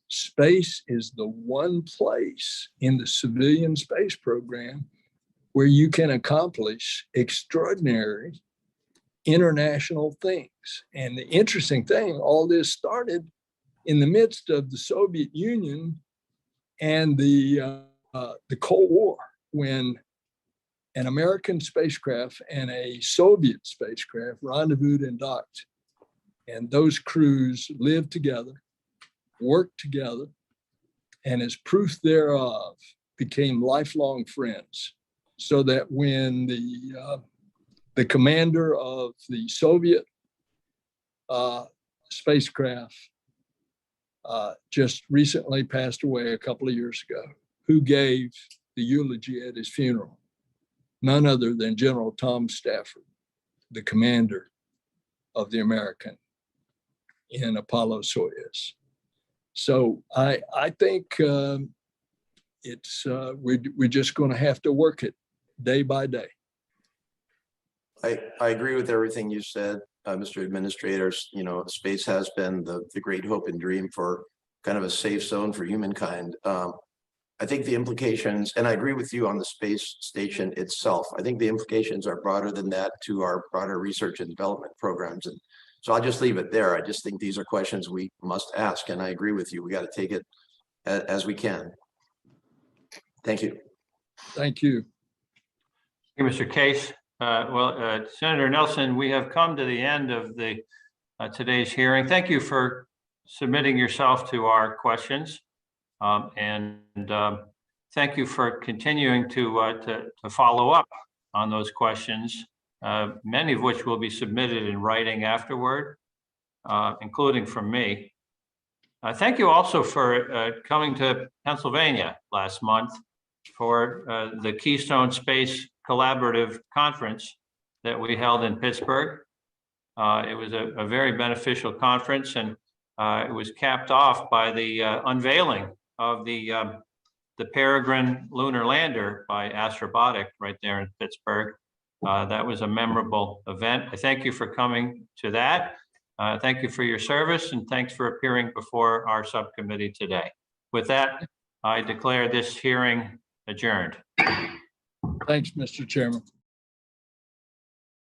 space is the one place in the civilian space program where you can accomplish extraordinary international things. And the interesting thing, all this started in the midst of the Soviet Union and the Cold War, when an American spacecraft and a Soviet spacecraft rendezvoused and docked. And those crews lived together, worked together, and as proof thereof, became lifelong friends. So that when the commander of the Soviet spacecraft just recently passed away a couple of years ago, who gave the eulogy at his funeral? None other than General Tom Stafford, the commander of the American in Apollo Soyuz. So I think we're just going to have to work it day by day. I agree with everything you said, Mr. Administrator. You know, space has been the great hope and dream for kind of a safe zone for humankind. I think the implications, and I agree with you on the space station itself, I think the implications are broader than that to our broader research and development programs. And so I'll just leave it there. I just think these are questions we must ask. And I agree with you. We got to take it as we can. Thank you. Thank you. Thank you, Mr. Case. Senator Nelson, we have come to the end of the today's hearing. Thank you for submitting yourself to our questions. And thank you for continuing to follow up on those questions, many of which will be submitted in writing afterward, including from me. Thank you also for coming to Pennsylvania last month for the Keystone Space Collaborative Conference that we held in Pittsburgh. It was a very beneficial conference, and it was capped off by the unveiling of the Peregrine lunar lander by Astrobotic right there in Pittsburgh. That was a memorable event. I thank you for coming to that. Thank you for your service, and thanks for appearing before our subcommittee today. With that, I declare this hearing adjourned. Thanks, Mr. Chairman.